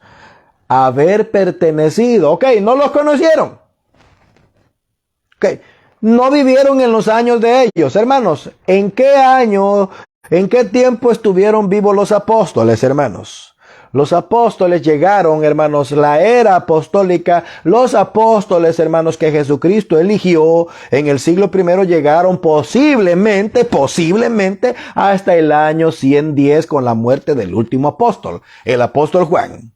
Speaker 1: haber pertenecido. Ok, no los conocieron. Ok. No vivieron en los años de ellos, hermanos. ¿En qué año, en qué tiempo estuvieron vivos los apóstoles, hermanos? Los apóstoles llegaron, hermanos, la era apostólica. Los apóstoles, hermanos, que Jesucristo eligió en el siglo I llegaron posiblemente hasta el año 110 con la muerte del último apóstol, el apóstol Juan.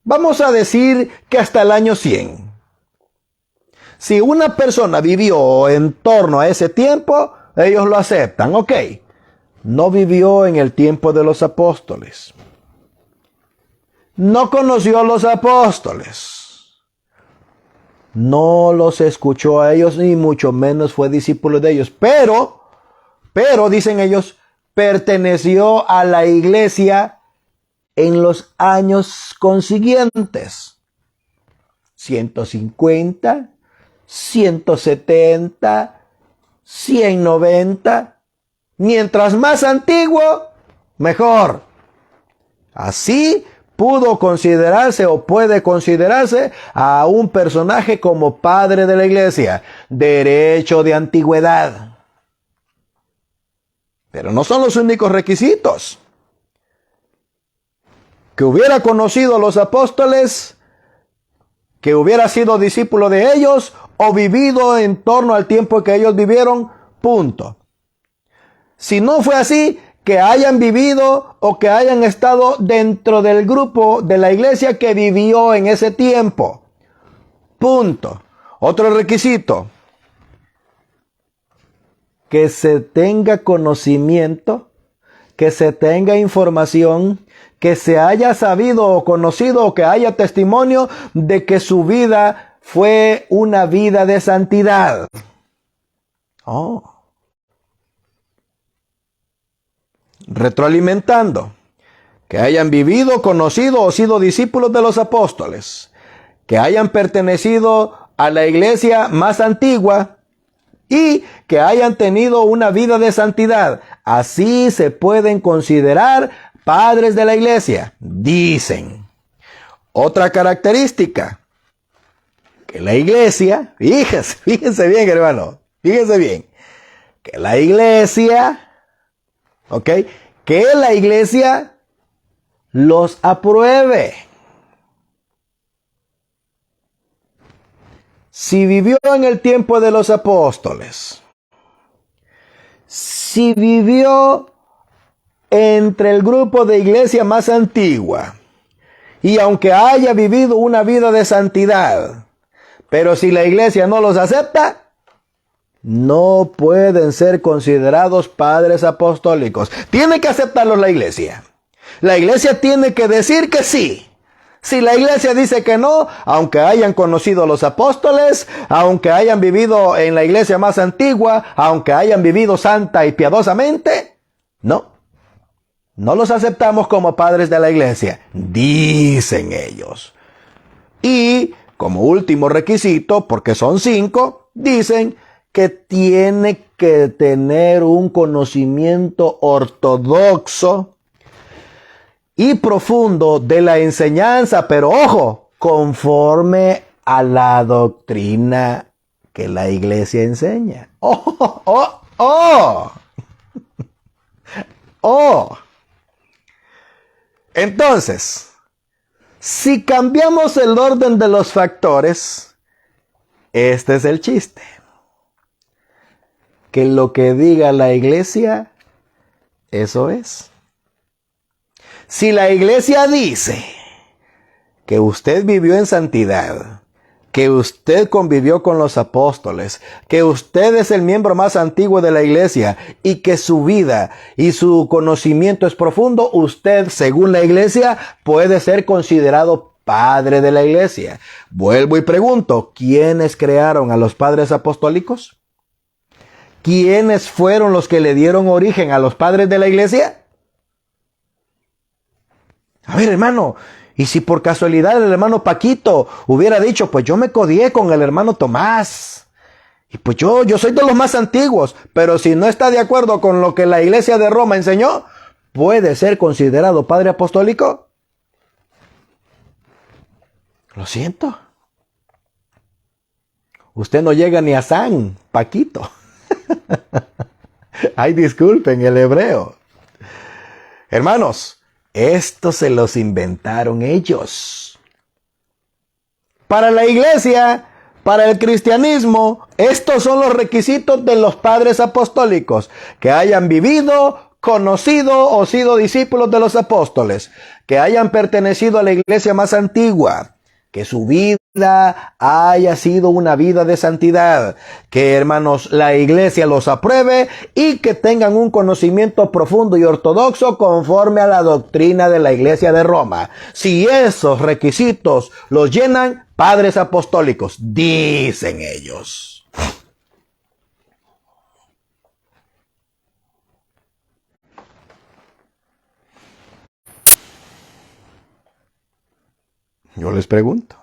Speaker 1: Vamos a decir que hasta el año 100. Si una persona vivió en torno a ese tiempo, ellos lo aceptan. Ok, no vivió en el tiempo de los apóstoles. No conoció a los apóstoles. No los escuchó a ellos, ni mucho menos fue discípulo de ellos. Pero, dicen ellos, perteneció a la iglesia en los años consiguientes. 150, 170, 190. Mientras más antiguo, mejor. Así pudo considerarse o puede considerarse a un personaje como padre de la iglesia. Derecho de antigüedad. Pero no son los únicos requisitos. Que hubiera conocido a los apóstoles que hubiera sido discípulo de ellos o vivido en torno al tiempo que ellos vivieron, punto. Si no fue así, que hayan vivido o que hayan estado dentro del grupo de la iglesia que vivió en ese tiempo, punto. Otro requisito, que se tenga conocimiento, que se tenga información, que se haya sabido o conocido o que haya testimonio de que su vida fue una vida de santidad. Retroalimentando, que hayan vivido, conocido o sido discípulos de los apóstoles, que hayan pertenecido a la iglesia más antigua y que hayan tenido una vida de santidad. Así se pueden considerar padres de la iglesia, dicen. Otra característica, que la iglesia, fíjense bien, hermano, fíjense bien, que la iglesia, que la iglesia los apruebe. Si vivió en el tiempo de los apóstoles, si vivió entre el grupo de iglesia más antigua, y aunque haya vivido una vida de santidad, pero si la iglesia no los acepta, no pueden ser considerados padres apostólicos. Tiene que aceptarlos la iglesia. La iglesia tiene que decir que sí. Si la iglesia dice que no, aunque hayan conocido a los apóstoles, aunque hayan vivido en la iglesia más antigua, aunque hayan vivido santa y piadosamente, no los aceptamos como padres de la iglesia, dicen ellos. Y como último requisito, porque son 5, dicen que tiene que tener un conocimiento ortodoxo y profundo de la enseñanza, pero ojo, conforme a la doctrina que la iglesia enseña. Entonces, si cambiamos el orden de los factores, este es el chiste. Que lo que diga la iglesia, eso es. Si la iglesia dice que usted vivió en santidad, que usted convivió con los apóstoles, que usted es el miembro más antiguo de la iglesia y que su vida y su conocimiento es profundo, usted, según la iglesia, puede ser considerado padre de la iglesia. Vuelvo y pregunto, ¿quiénes crearon a los padres apostólicos? ¿Quiénes fueron los que le dieron origen a los padres de la iglesia? A ver, hermano, y si por casualidad el hermano Paquito hubiera dicho, pues yo me codié con el hermano Tomás, y pues yo soy de los más antiguos, pero si no está de acuerdo con lo que la iglesia de Roma enseñó, ¿puede ser considerado padre apostólico? Lo siento. Usted no llega ni a San Paquito. Ay, disculpen el hebreo. Hermanos, esto se los inventaron ellos. Para la iglesia, para el cristianismo, estos son los requisitos de los padres apostólicos: que hayan vivido, conocido o sido discípulos de los apóstoles, que hayan pertenecido a la iglesia más antigua, que su vida haya sido una vida de santidad, que, hermanos, la iglesia los apruebe y que tengan un conocimiento profundo y ortodoxo conforme a la doctrina de la iglesia de Roma. Si esos requisitos los llenan, padres apostólicos, dicen ellos. Yo les pregunto,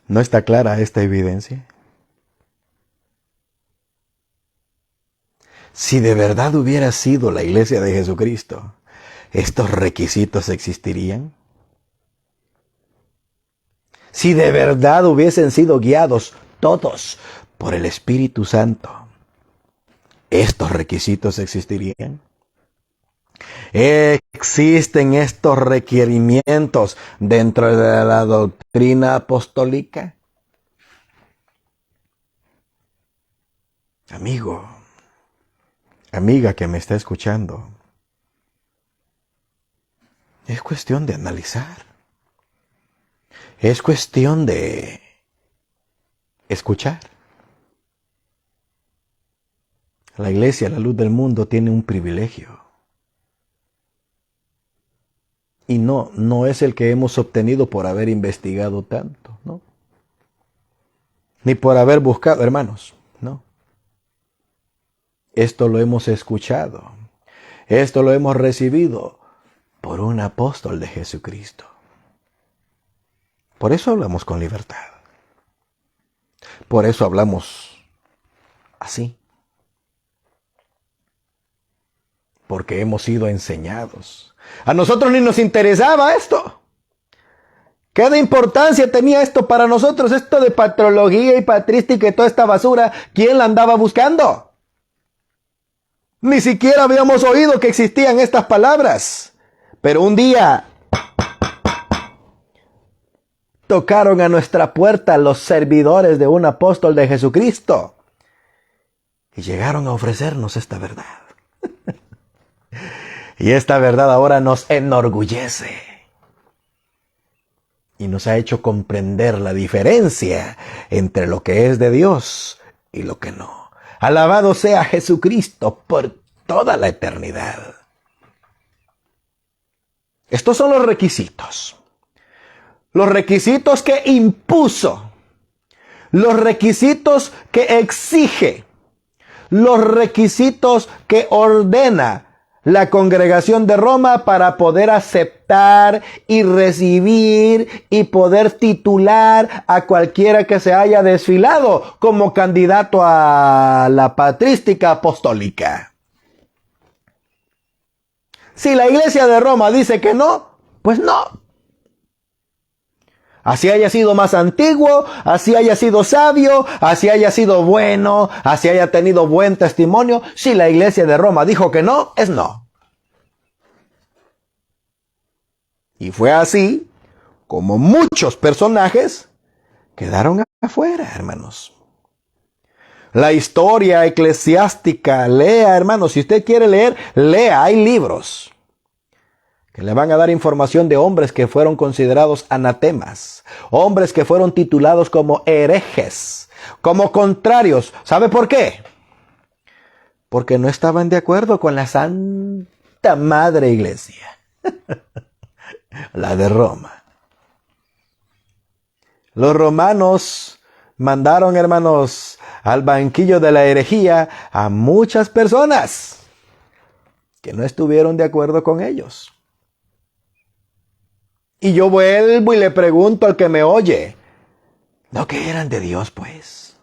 Speaker 1: ¿no está clara esta evidencia? Si de verdad hubiera sido la iglesia de Jesucristo, ¿estos requisitos existirían? Si de verdad hubiesen sido guiados todos por el Espíritu Santo, ¿estos requisitos existirían? ¿Existen estos requerimientos dentro de la doctrina apostólica? Amigo, amiga que me está escuchando, es cuestión de analizar. Es cuestión de escuchar. La iglesia, la luz del mundo, tiene un privilegio. Y no es el que hemos obtenido por haber investigado tanto, ¿no? Ni por haber buscado, hermanos, no. Esto lo hemos escuchado. Esto lo hemos recibido por un apóstol de Jesucristo. Por eso hablamos con libertad. Por eso hablamos así. Porque hemos sido enseñados. A nosotros ni nos interesaba esto. ¿Qué de importancia tenía esto para nosotros? Esto de patrología y patrística y toda esta basura, ¿quién la andaba buscando? Ni siquiera habíamos oído que existían estas palabras. Pero un día tocaron a nuestra puerta los servidores de un apóstol de Jesucristo y llegaron a ofrecernos esta verdad. Y esta verdad ahora nos enorgullece y nos ha hecho comprender la diferencia entre lo que es de Dios y lo que no. Alabado sea Jesucristo por toda la eternidad. Estos son los requisitos. Los requisitos que impuso. Los requisitos que exige. Los requisitos que ordena la congregación de Roma para poder aceptar y recibir y poder titular a cualquiera que se haya desfilado como candidato a la patrística apostólica. Si la iglesia de Roma dice que no, pues no. Así haya sido más antiguo, así haya sido sabio, así haya sido bueno, así haya tenido buen testimonio. Si la iglesia de Roma dijo que no, es no. Y fue así como muchos personajes quedaron afuera, hermanos. La historia eclesiástica, lea, hermanos, si usted quiere leer, lea, hay libros que le van a dar información de hombres que fueron considerados anatemas, hombres que fueron titulados como herejes, como contrarios. ¿Sabe por qué? Porque no estaban de acuerdo con la Santa Madre Iglesia, la de Roma. Los romanos mandaron, hermanos, al banquillo de la herejía a muchas personas que no estuvieron de acuerdo con ellos. Y yo vuelvo y le pregunto al que me oye, ¿no que eran de Dios, pues?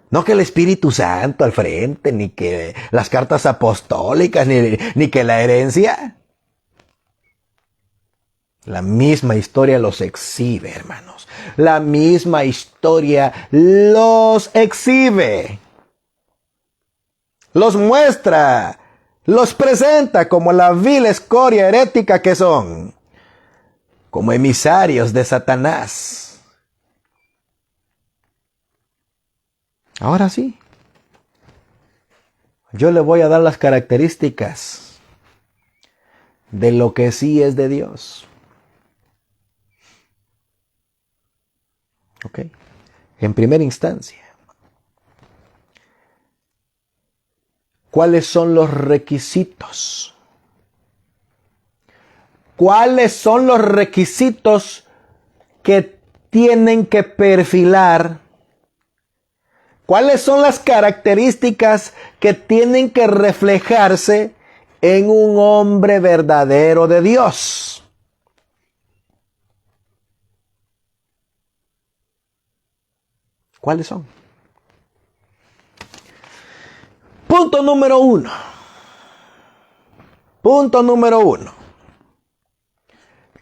Speaker 1: No que el Espíritu Santo al frente, ni que las cartas apostólicas, ni que la herencia. La misma historia los exhibe, hermanos. La misma historia los exhibe. Los muestra, los presenta como la vil escoria herética que son. Como emisarios de Satanás. Ahora sí, yo le voy a dar las características de lo que sí es de Dios. ¿Ok? En primera instancia, ¿cuáles son los requisitos? ¿Cuáles son los requisitos que tienen que perfilar? ¿Cuáles son las características que tienen que reflejarse en un hombre verdadero de Dios? ¿Cuáles son? Punto número uno. Punto número uno.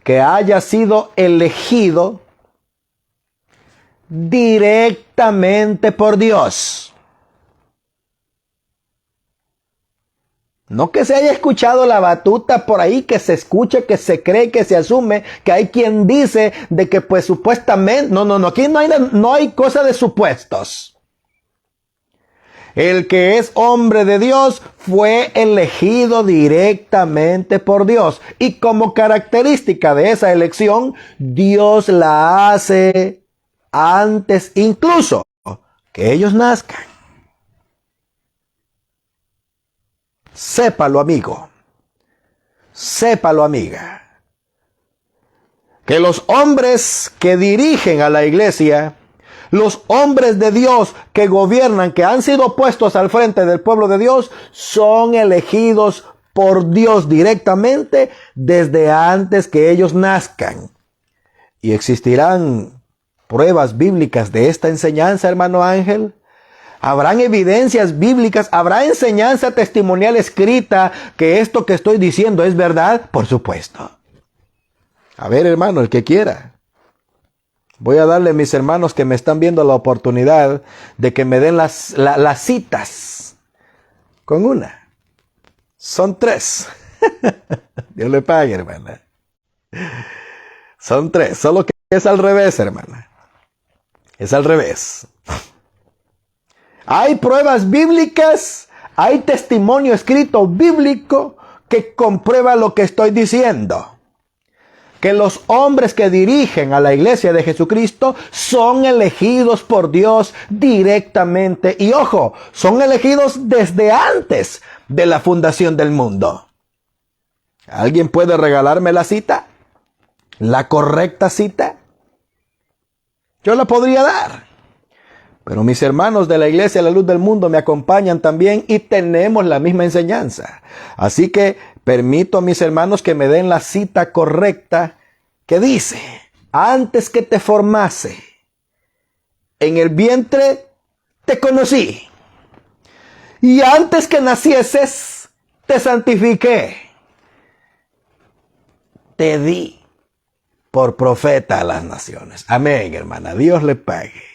Speaker 1: Que haya sido elegido directamente por Dios.
Speaker 2: No que se haya escuchado la batuta por ahí, que se escuche, que se cree, que se asume, que hay quien dice de que pues supuestamente, no, aquí no hay cosa de supuestos. El que es hombre de Dios fue elegido directamente por Dios. Y como característica de esa elección, Dios la hace antes incluso que ellos nazcan. Sépalo, amigo. Sépalo, amiga. Que los hombres que dirigen a la iglesia, los hombres de Dios que gobiernan, que han sido puestos al frente del pueblo de Dios, son elegidos por Dios directamente desde antes que ellos nazcan. Y existirán pruebas bíblicas de esta enseñanza, hermano Ángel. Habrán evidencias bíblicas, habrá enseñanza testimonial escrita que esto que estoy diciendo es verdad, por supuesto. A ver, hermano, el que quiera. Voy a darle a mis hermanos que me están viendo la oportunidad de que me den las citas. Con una. Son 3. Dios le pague, hermana. Son 3, solo que es al revés, hermana. Es al revés. Hay pruebas bíblicas, hay testimonio escrito bíblico que comprueba lo que estoy diciendo. Que los hombres que dirigen a la iglesia de Jesucristo son elegidos por Dios directamente. Y ojo, son elegidos desde antes de la fundación del mundo. ¿Alguien puede regalarme la cita? ¿La correcta cita? Yo la podría dar. Pero mis hermanos de la iglesia La Luz del Mundo me acompañan también y tenemos la misma enseñanza. Así que permito a mis hermanos que me den la cita correcta que dice: antes que te formase en el vientre te conocí, y antes que nacieses te santifiqué, te di por profeta a las naciones. Amén, hermana. Dios le pague.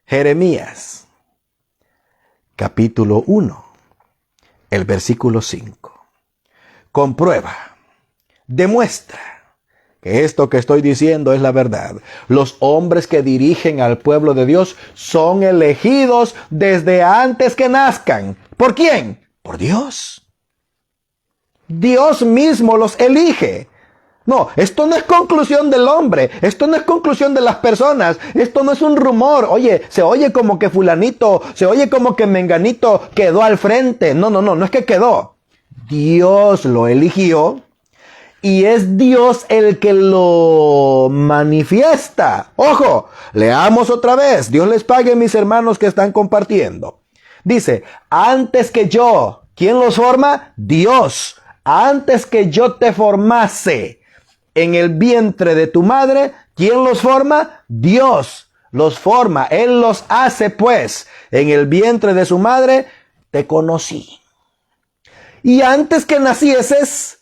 Speaker 2: Jeremías, capítulo 1, el versículo 5. Comprueba, demuestra que esto que estoy diciendo es la verdad. Los hombres que dirigen al pueblo de Dios son elegidos desde antes que nazcan. ¿Por quién? Por Dios. Dios mismo los elige. No, esto no es conclusión del hombre, esto no es conclusión de las personas, esto no es un rumor. Oye, se oye como que fulanito, se oye como que menganito quedó al frente. No es que quedó. Dios lo eligió y es Dios el que lo manifiesta. Ojo, leamos otra vez. Dios les pague, mis hermanos que están compartiendo. Dice, antes que yo, ¿quién los forma? Dios. Antes que yo te formase en el vientre de tu madre, ¿quién los forma? Dios los forma. Él los hace, pues. En el vientre de su madre te conocí. Y antes que nacieses,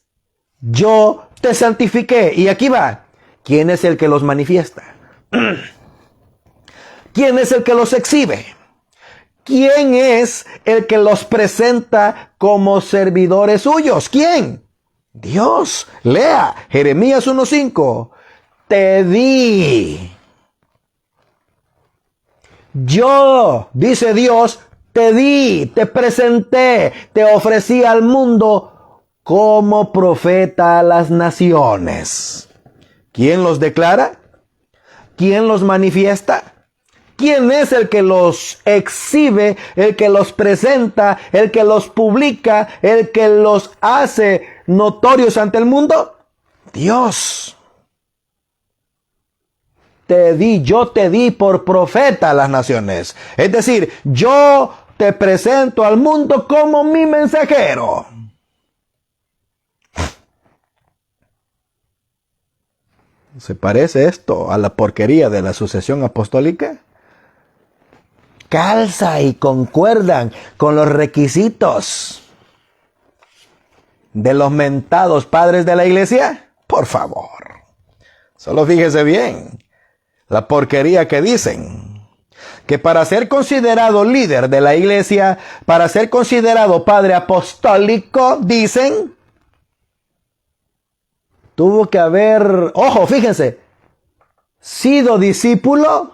Speaker 2: yo te santifiqué. Y aquí va. ¿Quién es el que los manifiesta? ¿Quién es el que los exhibe? ¿Quién es el que los presenta como servidores suyos? ¿Quién? Dios. Lea Jeremías 1:5. Te di. Yo, dice Dios, te di, te presenté, te ofrecí al mundo como profeta a las naciones. ¿Quién los declara? ¿Quién los manifiesta? ¿Quién es el que los exhibe, el que los presenta, el que los publica, el que los hace notorios ante el mundo? Dios. Yo te di por profeta a las naciones. Es decir, yo te presento al mundo como mi mensajero. ¿Se parece esto a la porquería de la sucesión apostólica? Calza y concuerdan con los requisitos de los mentados padres de la iglesia. Por favor, solo fíjese bien la porquería que dicen. que para ser considerado líder de la iglesia, para ser considerado padre apostólico, dicen, tuvo que haber, ojo, fíjense, sido discípulo,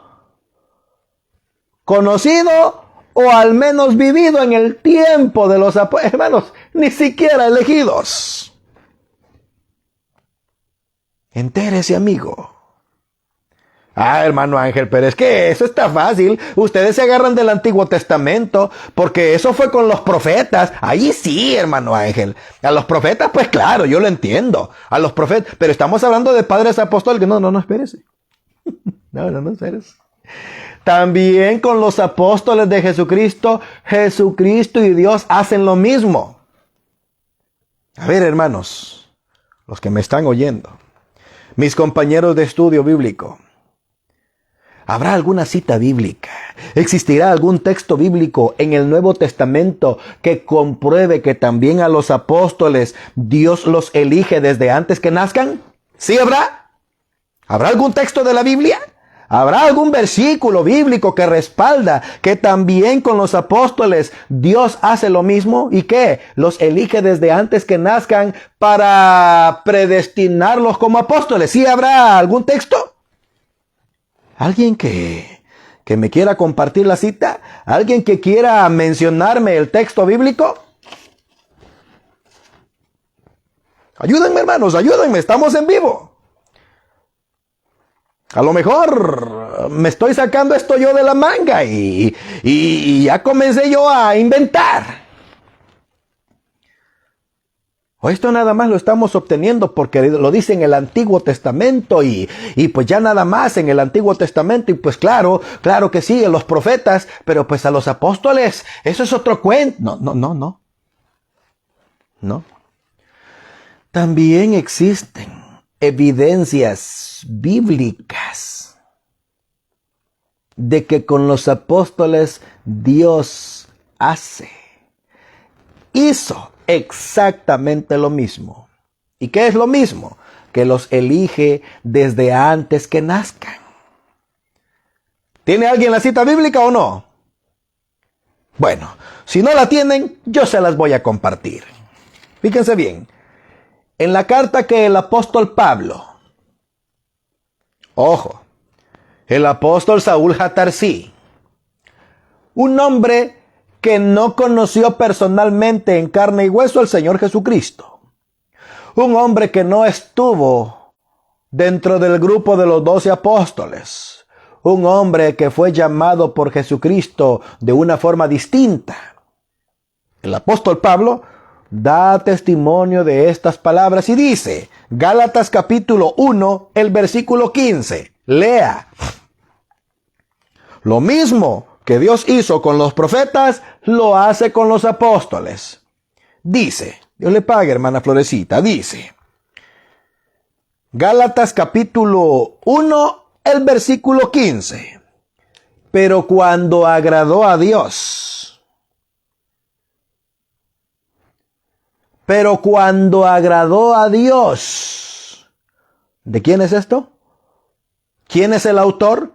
Speaker 2: conocido o al menos vivido en el tiempo de los apóstoles, hermanos, ni siquiera elegidos. Entérese, amigo. Hermano Ángel, pero es que eso está fácil. Ustedes se agarran del Antiguo Testamento, porque eso fue con los profetas. Ahí sí, hermano Ángel. A los profetas, pues claro, yo lo entiendo. A los profetas, pero estamos hablando de padres apóstoles. No, espérese. No, espérese. También con los apóstoles de Jesucristo, Jesucristo y Dios hacen lo mismo. A ver, hermanos, los que me están oyendo, mis compañeros de estudio bíblico, ¿habrá alguna cita bíblica? ¿Existirá algún texto bíblico en el Nuevo Testamento que compruebe que también a los apóstoles Dios los elige desde antes que nazcan? ¿Sí habrá? ¿Habrá algún texto de la Biblia? ¿Habrá algún versículo bíblico que respalda que también con los apóstoles Dios hace lo mismo? ¿Y qué? ¿Los elige desde antes que nazcan para predestinarlos como apóstoles? ¿Sí habrá algún texto? ¿Alguien que me quiera compartir la cita? ¿Alguien que quiera mencionarme el texto bíblico? Ayúdenme, hermanos, ayúdenme, estamos en vivo. A lo mejor me estoy sacando esto yo de la manga y ya comencé yo a inventar. O esto nada más lo estamos obteniendo porque lo dice en el Antiguo Testamento y pues ya nada más en el Antiguo Testamento y pues claro que sí, en los profetas, pero pues a los apóstoles, eso es otro cuento. No. También existen evidencias bíblicas de que con los apóstoles Dios hizo exactamente lo mismo. ¿Y qué es lo mismo? Que los elige desde antes que nazcan. ¿Tiene alguien la cita bíblica o no? Bueno, si no la tienen, yo se las voy a compartir. Fíjense bien. En la carta que el apóstol Pablo, ojo, el apóstol Saúl Jatarsí, un hombre que no conoció personalmente en carne y hueso al Señor Jesucristo, un hombre que no estuvo dentro del grupo de los 12 apóstoles, un hombre que fue llamado por Jesucristo de una forma distinta. El apóstol Pablo da testimonio de estas palabras y dice, Gálatas capítulo 1, el versículo 15, lea. Lo mismo que Dios hizo con los profetas, lo hace con los apóstoles. Dice, Dios le pague, hermana Florecita, dice, Gálatas capítulo 1, el versículo 15, pero cuando agradó a Dios, ¿de quién es esto? ¿Quién es el autor?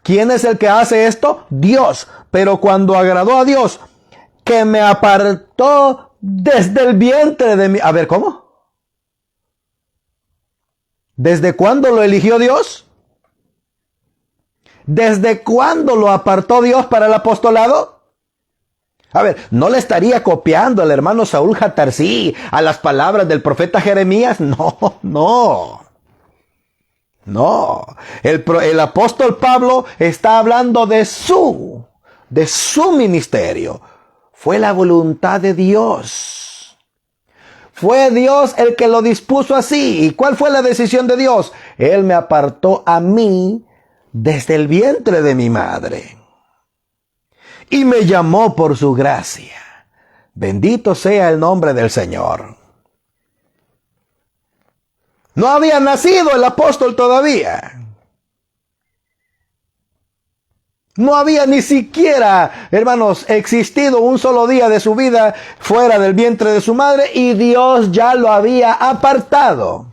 Speaker 2: ¿Quién es el que hace esto? Dios. Pero cuando agradó a Dios, que me apartó desde el vientre de mi... A ver, ¿cómo? ¿Desde cuándo lo eligió Dios? ¿Desde cuándo lo apartó Dios para el apostolado? A ver, ¿no le estaría copiando al hermano Saúl Jatarsí a las palabras del profeta Jeremías? No. El apóstol Pablo está hablando de su ministerio. Fue la voluntad de Dios. Fue Dios el que lo dispuso así. ¿Y cuál fue la decisión de Dios? Él me apartó a mí desde el vientre de mi madre. Y me llamó por su gracia. Bendito sea el nombre del Señor. No había nacido el apóstol todavía. No había ni siquiera, hermanos, existido un solo día de su vida fuera del vientre de su madre y Dios ya lo había apartado.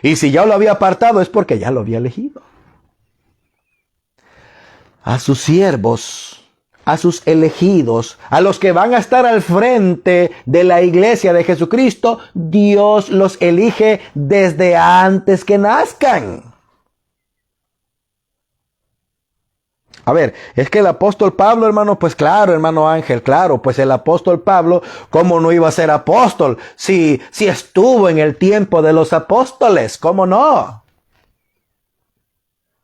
Speaker 2: Y si ya lo había apartado es porque ya lo había elegido. a sus siervos, a sus elegidos, a los que van a estar al frente de la iglesia de Jesucristo, Dios los elige desde antes que nazcan. A ver, es que el apóstol Pablo, hermano, pues claro, hermano Ángel, claro, pues el apóstol Pablo, ¿cómo no iba a ser apóstol? Si estuvo en el tiempo de los apóstoles, ¿cómo no?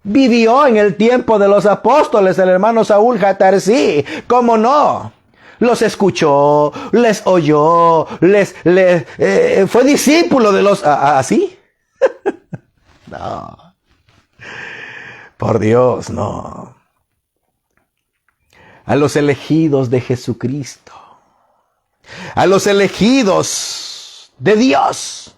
Speaker 2: Vivió en el tiempo de los apóstoles, el hermano Saúl Jatarsí, ¿cómo no? Los escuchó, les oyó, fue discípulo de los... ¿Así? No. Por Dios, no. A los elegidos de Jesucristo, a los elegidos de Dios,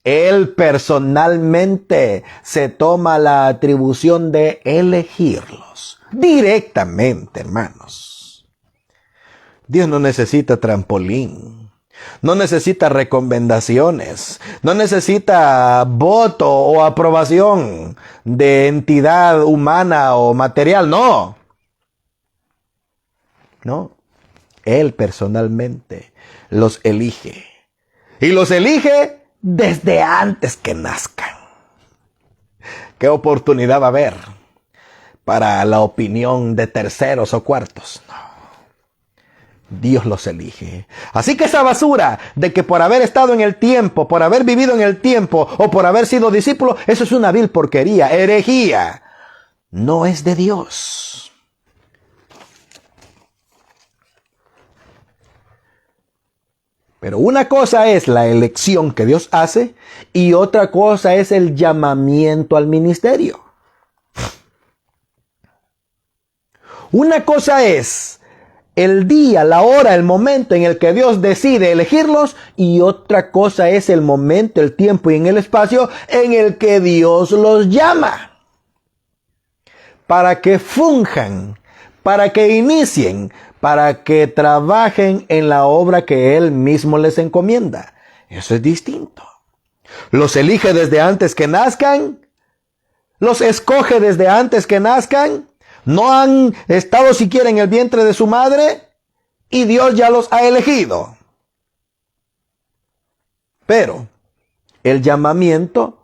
Speaker 2: Él personalmente se toma la atribución de elegirlos directamente, hermanos. Dios no necesita trampolín, no necesita recomendaciones, no necesita voto o aprobación de entidad humana o material, no. No, Él personalmente los elige. Y los elige desde antes que nazcan. ¿Qué oportunidad va a haber para la opinión de terceros o cuartos? No. Dios los elige. Así que esa basura de que por haber estado en el tiempo, por haber vivido en el tiempo o por haber sido discípulo, eso es una vil porquería, herejía. No es de Dios. Pero una cosa es la elección que Dios hace y otra cosa es el llamamiento al ministerio. Una cosa es el día, la hora, el momento en el que Dios decide elegirlos y otra cosa es el momento, el tiempo y en el espacio en el que Dios los llama. Para que funjan, para que inicien, para que trabajen en la obra que Él mismo les encomienda. Eso es distinto. Los elige desde antes que nazcan, los escoge desde antes que nazcan, no han estado siquiera en el vientre de su madre y Dios ya los ha elegido. Pero el llamamiento,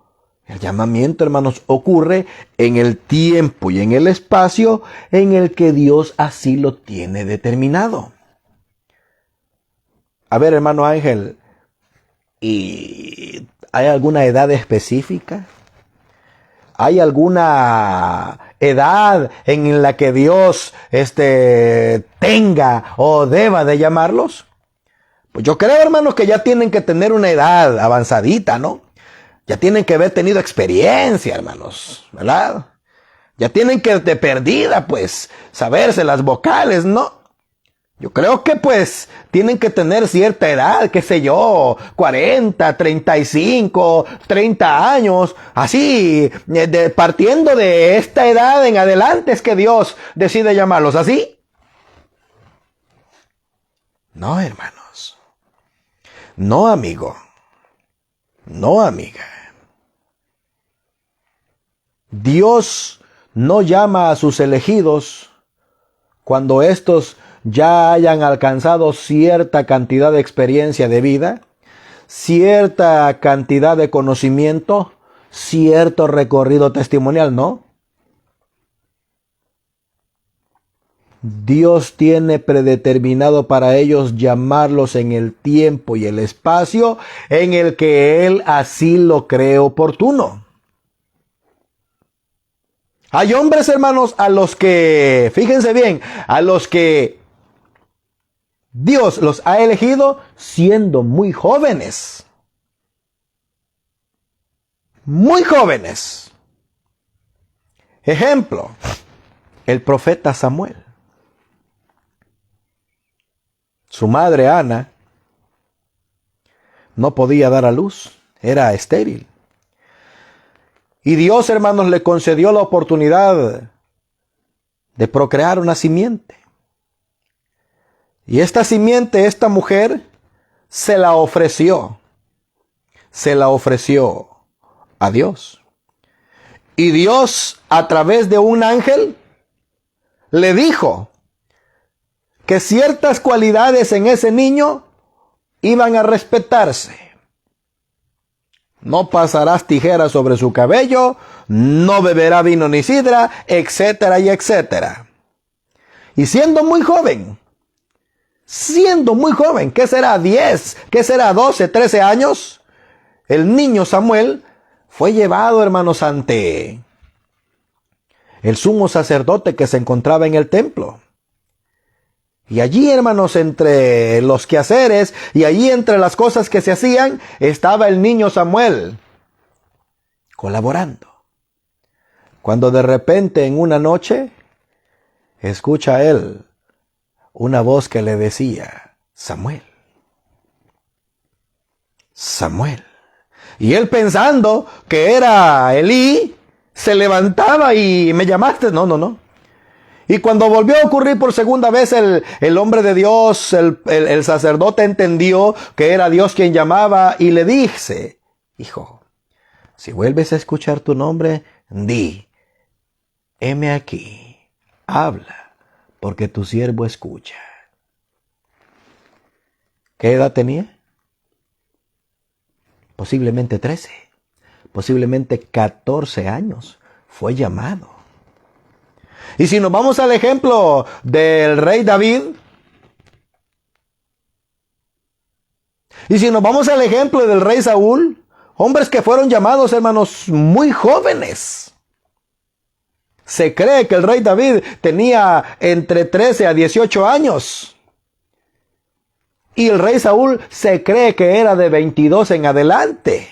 Speaker 2: hermanos, ocurre en el tiempo y en el espacio en el que Dios así lo tiene determinado. A ver, hermano Ángel, ¿y hay alguna edad específica? ¿Hay alguna edad en la que Dios tenga o deba de llamarlos? Pues yo creo, hermanos, que ya tienen que tener una edad avanzadita, ¿no? Ya tienen que haber tenido experiencia, hermanos, ¿verdad? Ya tienen que de perdida, pues, saberse las vocales, ¿no? Yo creo que, pues, tienen que tener cierta edad, qué sé yo, 40, 35, 30 años, así, partiendo de esta edad en adelante es que Dios decide llamarlos, ¿así? No, hermanos. No, amigo. No, amiga. Dios no llama a sus elegidos cuando estos ya hayan alcanzado cierta cantidad de experiencia de vida, cierta cantidad de conocimiento, cierto recorrido testimonial, ¿no? Dios tiene predeterminado para ellos llamarlos en el tiempo y el espacio en el que Él así lo cree oportuno. Hay hombres, hermanos, a los que, fíjense bien, a los que Dios los ha elegido siendo muy jóvenes. Muy jóvenes. Ejemplo, el profeta Samuel. Su madre Ana no podía dar a luz, era estéril. Y Dios, hermanos, le concedió la oportunidad de procrear una simiente. Y esta simiente, esta mujer, se la ofreció a Dios. Y Dios, a través de un ángel, le dijo que ciertas cualidades en ese niño iban a respetarse. No pasarás tijera sobre su cabello, no beberá vino ni sidra, etcétera y etcétera. Y siendo muy joven, ¿qué será? 10, ¿qué será? 12, 13 años. El niño Samuel fue llevado, hermanos, ante el sumo sacerdote que se encontraba en el templo. Y allí, hermanos, entre los quehaceres y allí entre las cosas que se hacían, estaba el niño Samuel colaborando. Cuando de repente en una noche escucha él una voz que le decía: Samuel, Samuel. Y él, pensando que era Elí, se levantaba y: ¿me llamaste? No. Y cuando volvió a ocurrir por segunda vez, el hombre de Dios, el sacerdote, entendió que era Dios quien llamaba y le dice: hijo, si vuelves a escuchar tu nombre, di: heme aquí, habla, porque tu siervo escucha. ¿Qué edad tenía? Posiblemente 13, posiblemente 14 años. Fue llamado. Y si nos vamos al ejemplo del rey David, y si nos vamos al ejemplo del rey Saúl, hombres que fueron llamados, hermanos, muy jóvenes. Se cree que el rey David tenía entre 13 a 18 años. Y el rey Saúl se cree que era de 22 en adelante.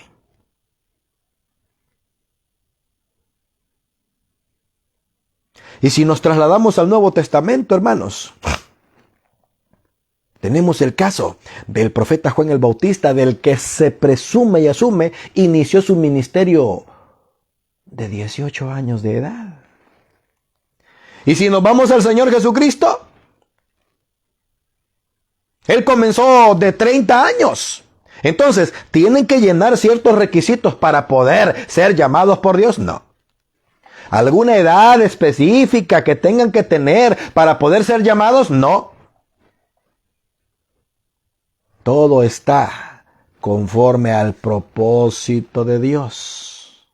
Speaker 2: Y si nos trasladamos al Nuevo Testamento, hermanos, tenemos el caso del profeta Juan el Bautista, del que se presume y asume inició su ministerio de 18 años de edad. Y si nos vamos al Señor Jesucristo, Él comenzó de 30 años. Entonces, ¿tienen que llenar ciertos requisitos para poder ser llamados por Dios? No. ¿Alguna edad específica que tengan que tener para poder ser llamados? No. Todo está conforme al propósito de Dios.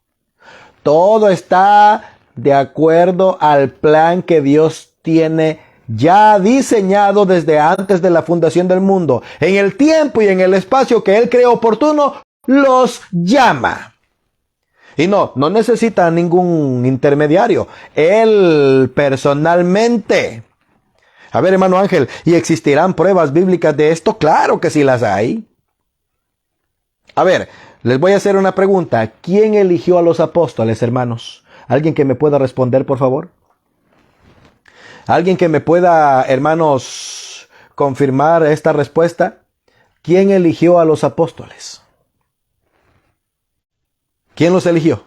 Speaker 2: Todo está de acuerdo al plan que Dios tiene ya diseñado desde antes de la fundación del mundo. En el tiempo y en el espacio que Él cree oportuno, los llama. Y no necesita ningún intermediario. Él personalmente. A ver, hermano Ángel, ¿y existirán pruebas bíblicas de esto? Claro que sí las hay. A ver, les voy a hacer una pregunta. ¿Quién eligió a los apóstoles, hermanos? ¿Alguien que me pueda responder, por favor? ¿Alguien que me pueda, hermanos, confirmar esta respuesta? ¿Quién eligió a los apóstoles? ¿Quién los eligió?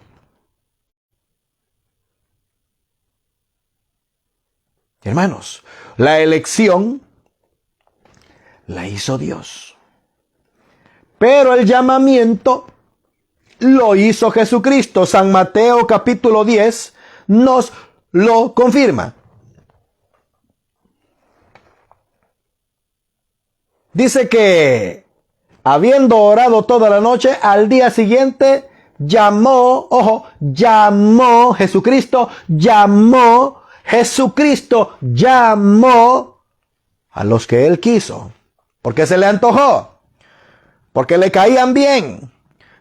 Speaker 2: Hermanos, la elección la hizo Dios. Pero el llamamiento lo hizo Jesucristo. San Mateo capítulo 10 nos lo confirma. Dice que habiendo orado toda la noche, al día siguiente llamó Jesucristo a los que Él quiso, porque se le antojó, porque le caían bien,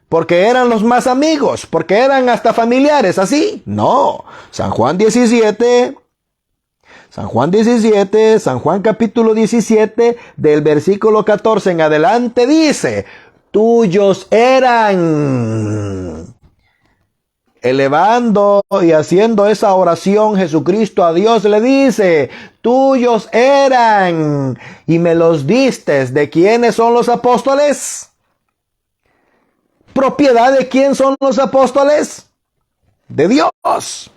Speaker 2: porque eran los más amigos, porque eran hasta familiares, ¿así? No. San Juan capítulo 17, del versículo 14 en adelante dice: tuyos eran. Elevando y haciendo esa oración, Jesucristo a Dios le dice: tuyos eran y me los distes. ¿De quiénes son los apóstoles? ¿Propiedad de quién son los apóstoles? De Dios.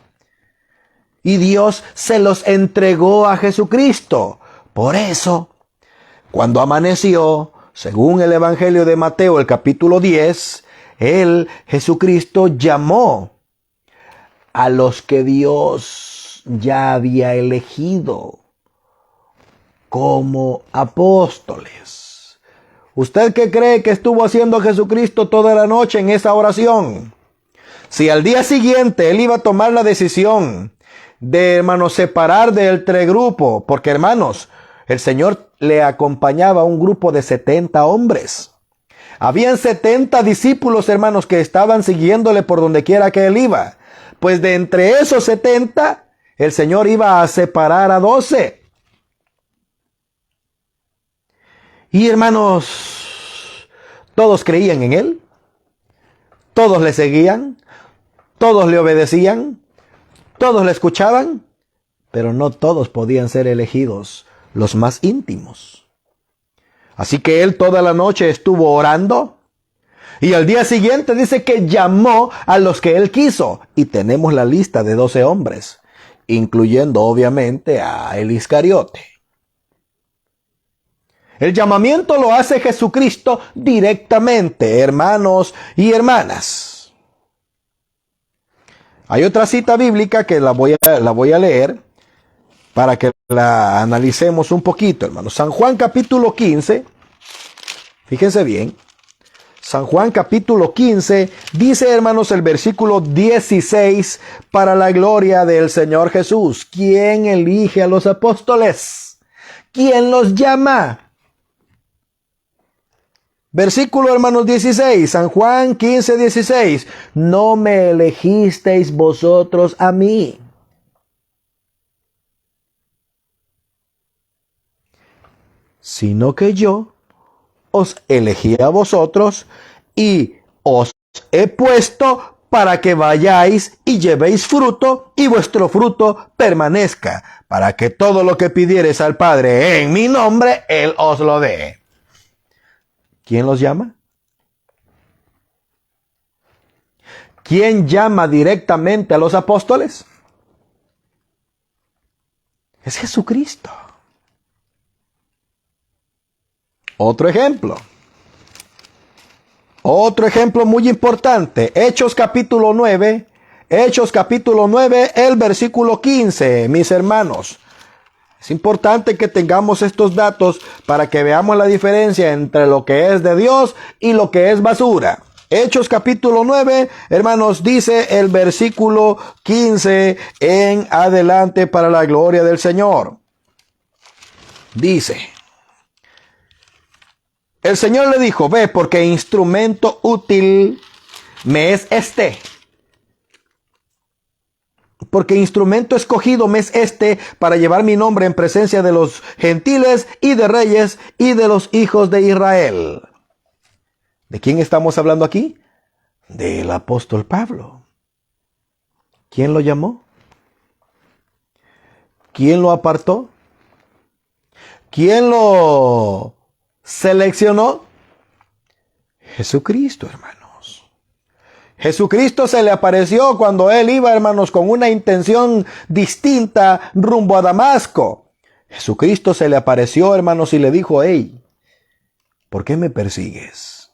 Speaker 2: Y Dios se los entregó a Jesucristo. Por eso, cuando amaneció, según el Evangelio de Mateo, el capítulo 10, Jesucristo, llamó a los que Dios ya había elegido como apóstoles. ¿Usted qué cree que estuvo haciendo Jesucristo toda la noche en esa oración? Si al día siguiente él iba a tomar la decisión de, hermanos, separar del grupo, porque, hermanos, el Señor le acompañaba a un grupo de 70 hombres. Habían 70 discípulos, hermanos, que estaban siguiéndole por donde quiera que él iba. Pues de entre esos 70, el Señor iba a separar a 12. Y, hermanos, todos creían en él. Todos le seguían. Todos le obedecían. Todos le escuchaban. Pero no todos podían ser elegidos, los más íntimos. Así que él toda la noche estuvo orando. Y al día siguiente dice que llamó a los que él quiso. Y tenemos la lista de 12 hombres, incluyendo obviamente a el Iscariote. El llamamiento lo hace Jesucristo directamente, hermanos y hermanas. Hay otra cita bíblica que la voy a leer para que la analicemos un poquito, hermanos. San Juan capítulo 15, fíjense bien. San Juan capítulo 15 dice, hermanos, el versículo 16, para la gloria del Señor Jesús. ¿Quién elige a los apóstoles? ¿Quién los llama? Versículo, hermanos, 16, San Juan 15, 16. No me elegisteis vosotros a mí, sino que yo os elegí a vosotros y os he puesto para que vayáis y llevéis fruto y vuestro fruto permanezca, para que todo lo que pidiereis al Padre en mi nombre, Él os lo dé. ¿Quién los llama? ¿Quién llama directamente a los apóstoles? Es Jesucristo. Otro ejemplo muy importante. Hechos capítulo 9, el versículo 15, mis hermanos. Es importante que tengamos estos datos para que veamos la diferencia entre lo que es de Dios y lo que es basura. Hechos capítulo 9, hermanos, dice el versículo 15 en adelante para la gloria del Señor. Dice: el Señor le dijo, ve, porque instrumento útil me es este. Porque instrumento escogido me es este para llevar mi nombre en presencia de los gentiles y de reyes y de los hijos de Israel. ¿De quién estamos hablando aquí? Del apóstol Pablo. ¿Quién lo llamó? ¿Quién lo apartó? ¿Quién lo seleccionó? Jesucristo, hermanos. Jesucristo se le apareció cuando él iba, hermanos, con una intención distinta rumbo a Damasco. Jesucristo se le apareció, hermanos, y le dijo, hey, ¿por qué me persigues?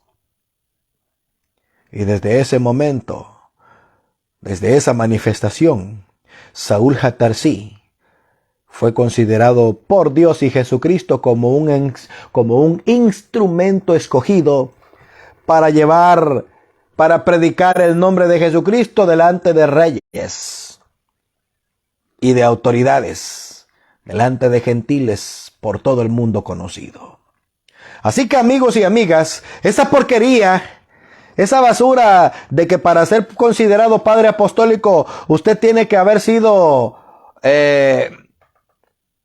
Speaker 2: Y desde ese momento, desde esa manifestación, Saúl Hatarsí fue considerado por Dios y Jesucristo como un instrumento escogido para predicar el nombre de Jesucristo delante de reyes y de autoridades, delante de gentiles por todo el mundo conocido. Así que, amigos y amigas, esa porquería, esa basura de que para ser considerado padre apostólico usted tiene que haber sido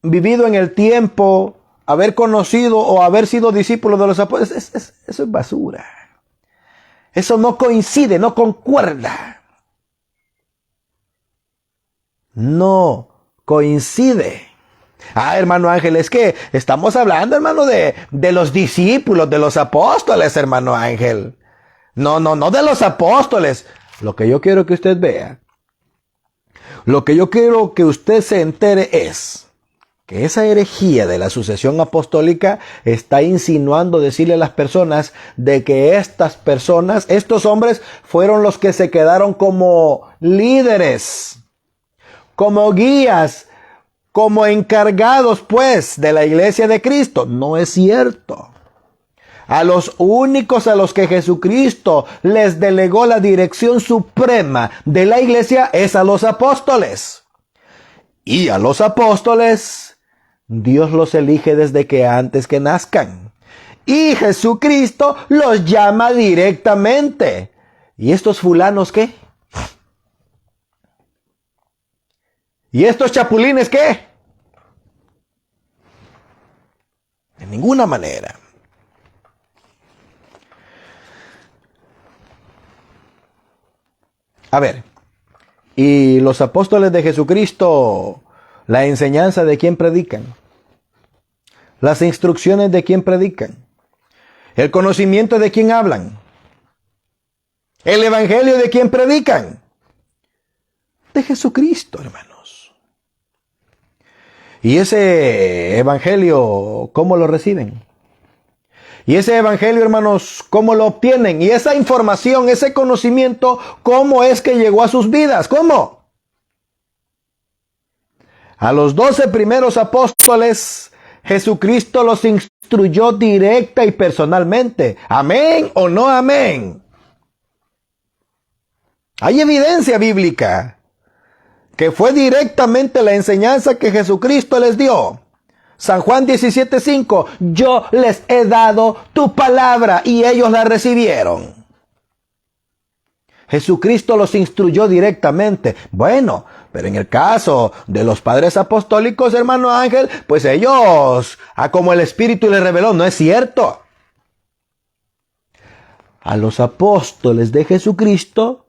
Speaker 2: vivido en el tiempo, haber conocido o haber sido discípulo de los apóstoles, eso es basura. Eso no coincide, no concuerda. No coincide. Hermano Ángel, es que estamos hablando, hermano, de los discípulos, de los apóstoles, hermano Ángel. No de los apóstoles. Lo que yo quiero que usted vea, lo que yo quiero que usted se entere es que esa herejía de la sucesión apostólica está insinuando decirle a las personas de que estas personas, estos hombres, fueron los que se quedaron como líderes, como guías, como encargados pues de la iglesia de Cristo. No es cierto. A los únicos a los que Jesucristo les delegó la dirección suprema de la iglesia es a los apóstoles. Y a los apóstoles Dios los elige desde que antes que nazcan. Y Jesucristo los llama directamente. ¿Y estos fulanos qué? ¿Y estos chapulines qué? De ninguna manera. A ver, ¿y los apóstoles de Jesucristo, la enseñanza de quién predican? ¿Las instrucciones de quién predican? ¿El conocimiento de quién hablan? ¿El evangelio de quién predican? De Jesucristo, hermanos. ¿Y ese evangelio cómo lo reciben? Y ese evangelio, hermanos, ¿cómo lo obtienen? Y esa información, ese conocimiento, ¿cómo es que llegó a sus vidas? ¿Cómo? A los 12 primeros apóstoles, Jesucristo los instruyó directa y personalmente. ¿Amén o no amén? Hay evidencia bíblica que fue directamente la enseñanza que Jesucristo les dio. San Juan 17:5, yo les he dado tu palabra y ellos la recibieron. Jesucristo los instruyó directamente. Bueno, pero en el caso de los padres apostólicos, hermano Ángel, pues ellos, como el Espíritu les reveló, no es cierto. A los apóstoles de Jesucristo,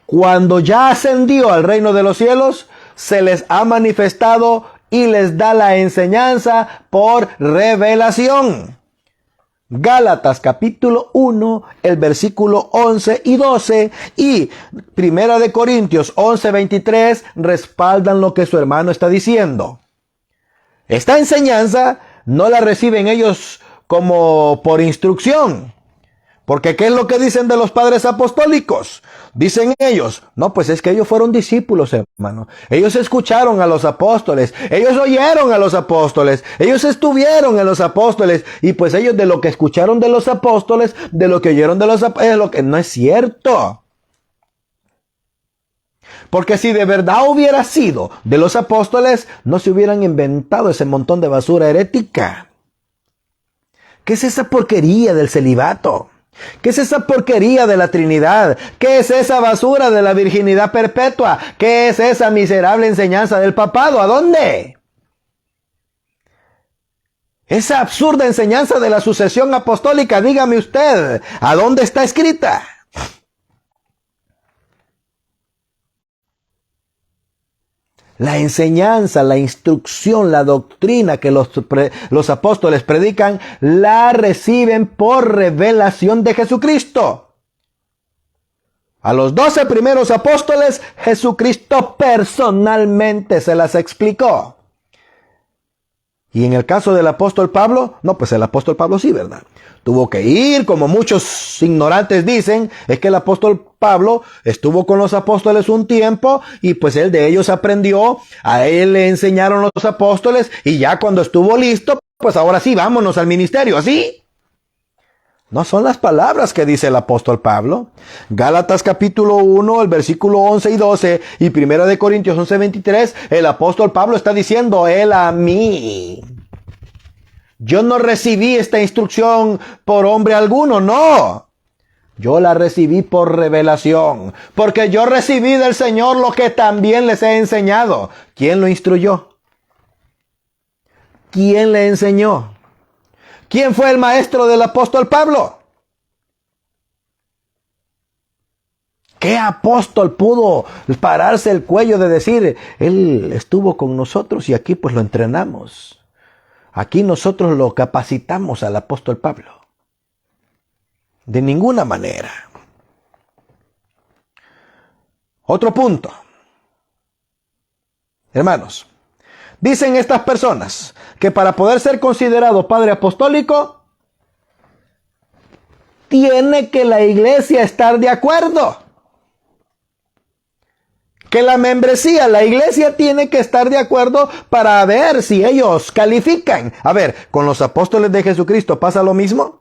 Speaker 2: cuando ya ascendió al reino de los cielos, se les ha manifestado y les da la enseñanza por revelación. Gálatas capítulo 1, el versículo 11 y 12 y Primera de Corintios 11, 23 respaldan lo que su hermano está diciendo. Esta enseñanza no la reciben ellos como por instrucción. Porque ¿qué es lo que dicen de los padres apostólicos? Dicen ellos, no, pues es que ellos fueron discípulos, hermano. Ellos escucharon a los apóstoles, ellos oyeron a los apóstoles, ellos estuvieron en los apóstoles, y pues ellos de lo que escucharon de los apóstoles, de lo que oyeron de los apóstoles, es lo que no es cierto. Porque si de verdad hubiera sido de los apóstoles, no se hubieran inventado ese montón de basura herética. ¿Qué es esa porquería del celibato? ¿Qué es esa porquería de la Trinidad? ¿Qué es esa basura de la virginidad perpetua? ¿Qué es esa miserable enseñanza del papado? ¿A dónde? Esa absurda enseñanza de la sucesión apostólica, dígame usted, ¿a dónde está escrita? La enseñanza, la instrucción, la doctrina que los apóstoles predican, la reciben por revelación de Jesucristo. A los 12 primeros apóstoles, Jesucristo personalmente se las explicó. Y en el caso del apóstol Pablo, no, pues el apóstol Pablo sí, ¿verdad? Tuvo que ir, como muchos ignorantes dicen, es que el apóstol Pablo estuvo con los apóstoles un tiempo y pues él de ellos aprendió, a él le enseñaron los apóstoles y ya cuando estuvo listo, pues ahora sí, vámonos al ministerio, ¿así? No son las palabras que dice el apóstol Pablo. Gálatas capítulo 1, el versículo 11 y 12 y Primera de Corintios 11, 23, el apóstol Pablo está diciendo, él a mí. Yo no recibí esta instrucción por hombre alguno, no. Yo la recibí por revelación, porque yo recibí del Señor lo que también les he enseñado. ¿Quién lo instruyó? ¿Quién le enseñó? ¿Quién fue el maestro del apóstol Pablo? ¿Qué apóstol pudo pararse el cuello de decir, él estuvo con nosotros y aquí pues lo entrenamos? Aquí nosotros lo capacitamos al apóstol Pablo. De ninguna manera. Otro punto. Hermanos, dicen estas personas que para poder ser considerado padre apostólico, tiene que la iglesia estar de acuerdo. que la membresía, la iglesia tiene que estar de acuerdo para ver si ellos califican. A ver, ¿con los apóstoles de Jesucristo pasa lo mismo?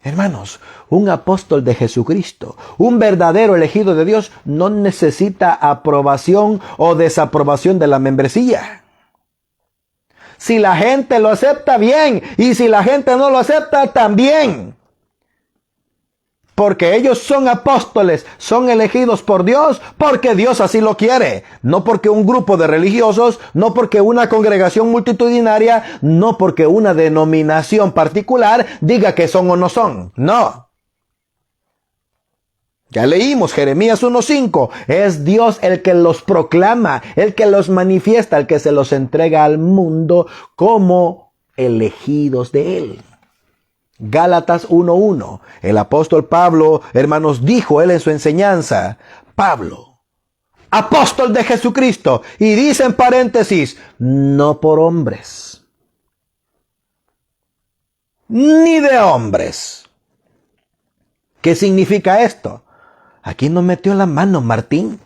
Speaker 2: Hermanos, un apóstol de Jesucristo, un verdadero elegido de Dios, no necesita aprobación o desaprobación de la membresía. Si la gente lo acepta, bien. Y si la gente no lo acepta, también. Porque ellos son apóstoles, son elegidos por Dios, porque Dios así lo quiere. No porque un grupo de religiosos, no porque una congregación multitudinaria, no porque una denominación particular diga que son o no son. No. Ya leímos Jeremías 1:5. Es Dios el que los proclama, el que los manifiesta, el que se los entrega al mundo como elegidos de Él. Gálatas 1:1. El apóstol Pablo, hermanos, dijo él en su enseñanza, Pablo, apóstol de Jesucristo, y dice en paréntesis, no por hombres, ni de hombres. ¿Qué significa esto? Aquí no metió la mano Martín.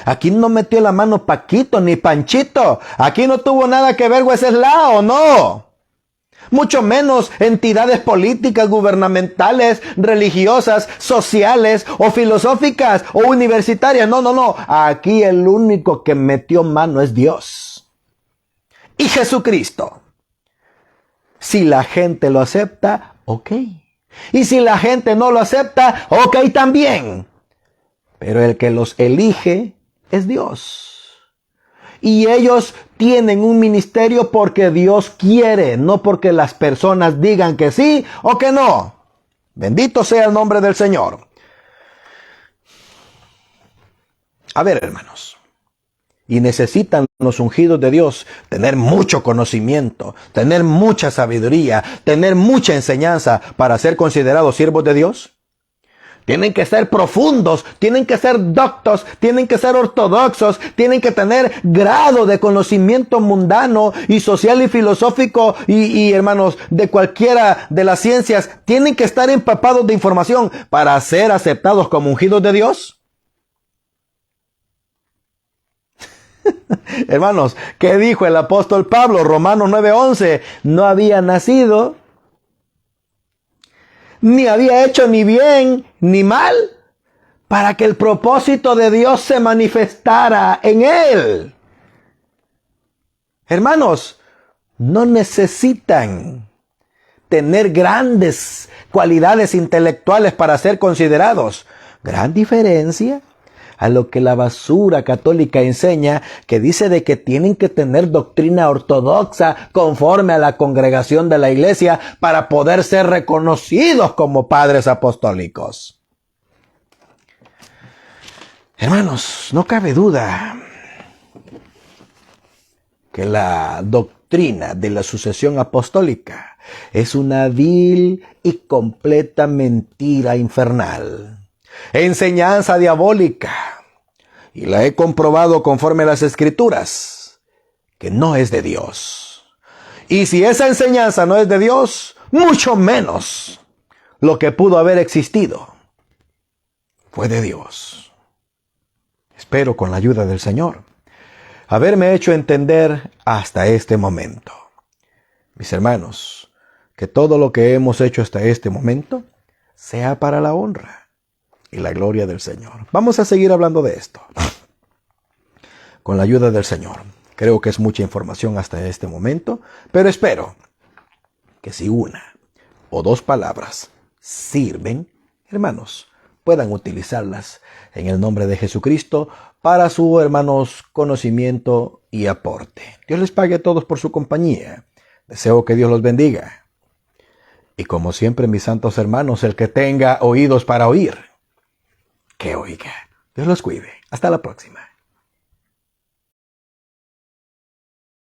Speaker 2: Aquí no metió la mano Paquito ni Panchito. Aquí no tuvo nada que ver Wenceslao, no. Mucho menos entidades políticas, gubernamentales, religiosas, sociales o filosóficas o universitarias. No, no, no. Aquí el único que metió mano es Dios. Y Jesucristo. Si la gente lo acepta, ok. Y si la gente no lo acepta, ok también. Pero el que los elige es Dios. Y ellos tienen un ministerio porque Dios quiere, no porque las personas digan que sí o que no. Bendito sea el nombre del Señor. A ver, hermanos. Y necesitan los ungidos de Dios tener mucho conocimiento, tener mucha sabiduría, tener mucha enseñanza para ser considerados siervos de Dios. Tienen que ser profundos, tienen que ser doctos, tienen que ser ortodoxos, tienen que tener grado de conocimiento mundano y social y filosófico y hermanos, de cualquiera de las ciencias. Tienen que estar empapados de información para ser aceptados como ungidos de Dios. Hermanos, ¿qué dijo el apóstol Pablo? Romanos 9:11, no había nacido, ni había hecho ni bien ni mal, para que el propósito de Dios se manifestara en él. Hermanos, no necesitan tener grandes cualidades intelectuales para ser considerados. Gran diferencia a lo que la basura católica enseña, que dice de que tienen que tener doctrina ortodoxa conforme a la congregación de la iglesia para poder ser reconocidos como padres apostólicos. Hermanos, no cabe duda que la doctrina de la sucesión apostólica es una vil y completa mentira infernal. Enseñanza diabólica, y la he comprobado conforme a las Escrituras, que no es de Dios. Y si esa enseñanza no es de Dios, mucho menos lo que pudo haber existido fue de Dios. Espero con la ayuda del Señor haberme hecho entender hasta este momento. Mis hermanos, que todo lo que hemos hecho hasta este momento sea para la honra y la gloria del Señor. Vamos a seguir hablando de esto con la ayuda del Señor. Creo que es mucha información hasta este momento, pero espero que si una o dos palabras sirven, hermanos, puedan utilizarlas en el nombre de Jesucristo para su, hermanos, conocimiento y aporte. Dios les pague a todos por su compañía. Deseo que Dios los bendiga. Y como siempre, mis santos hermanos, el que tenga oídos para oír, que oiga. Dios los cuide. Hasta la próxima.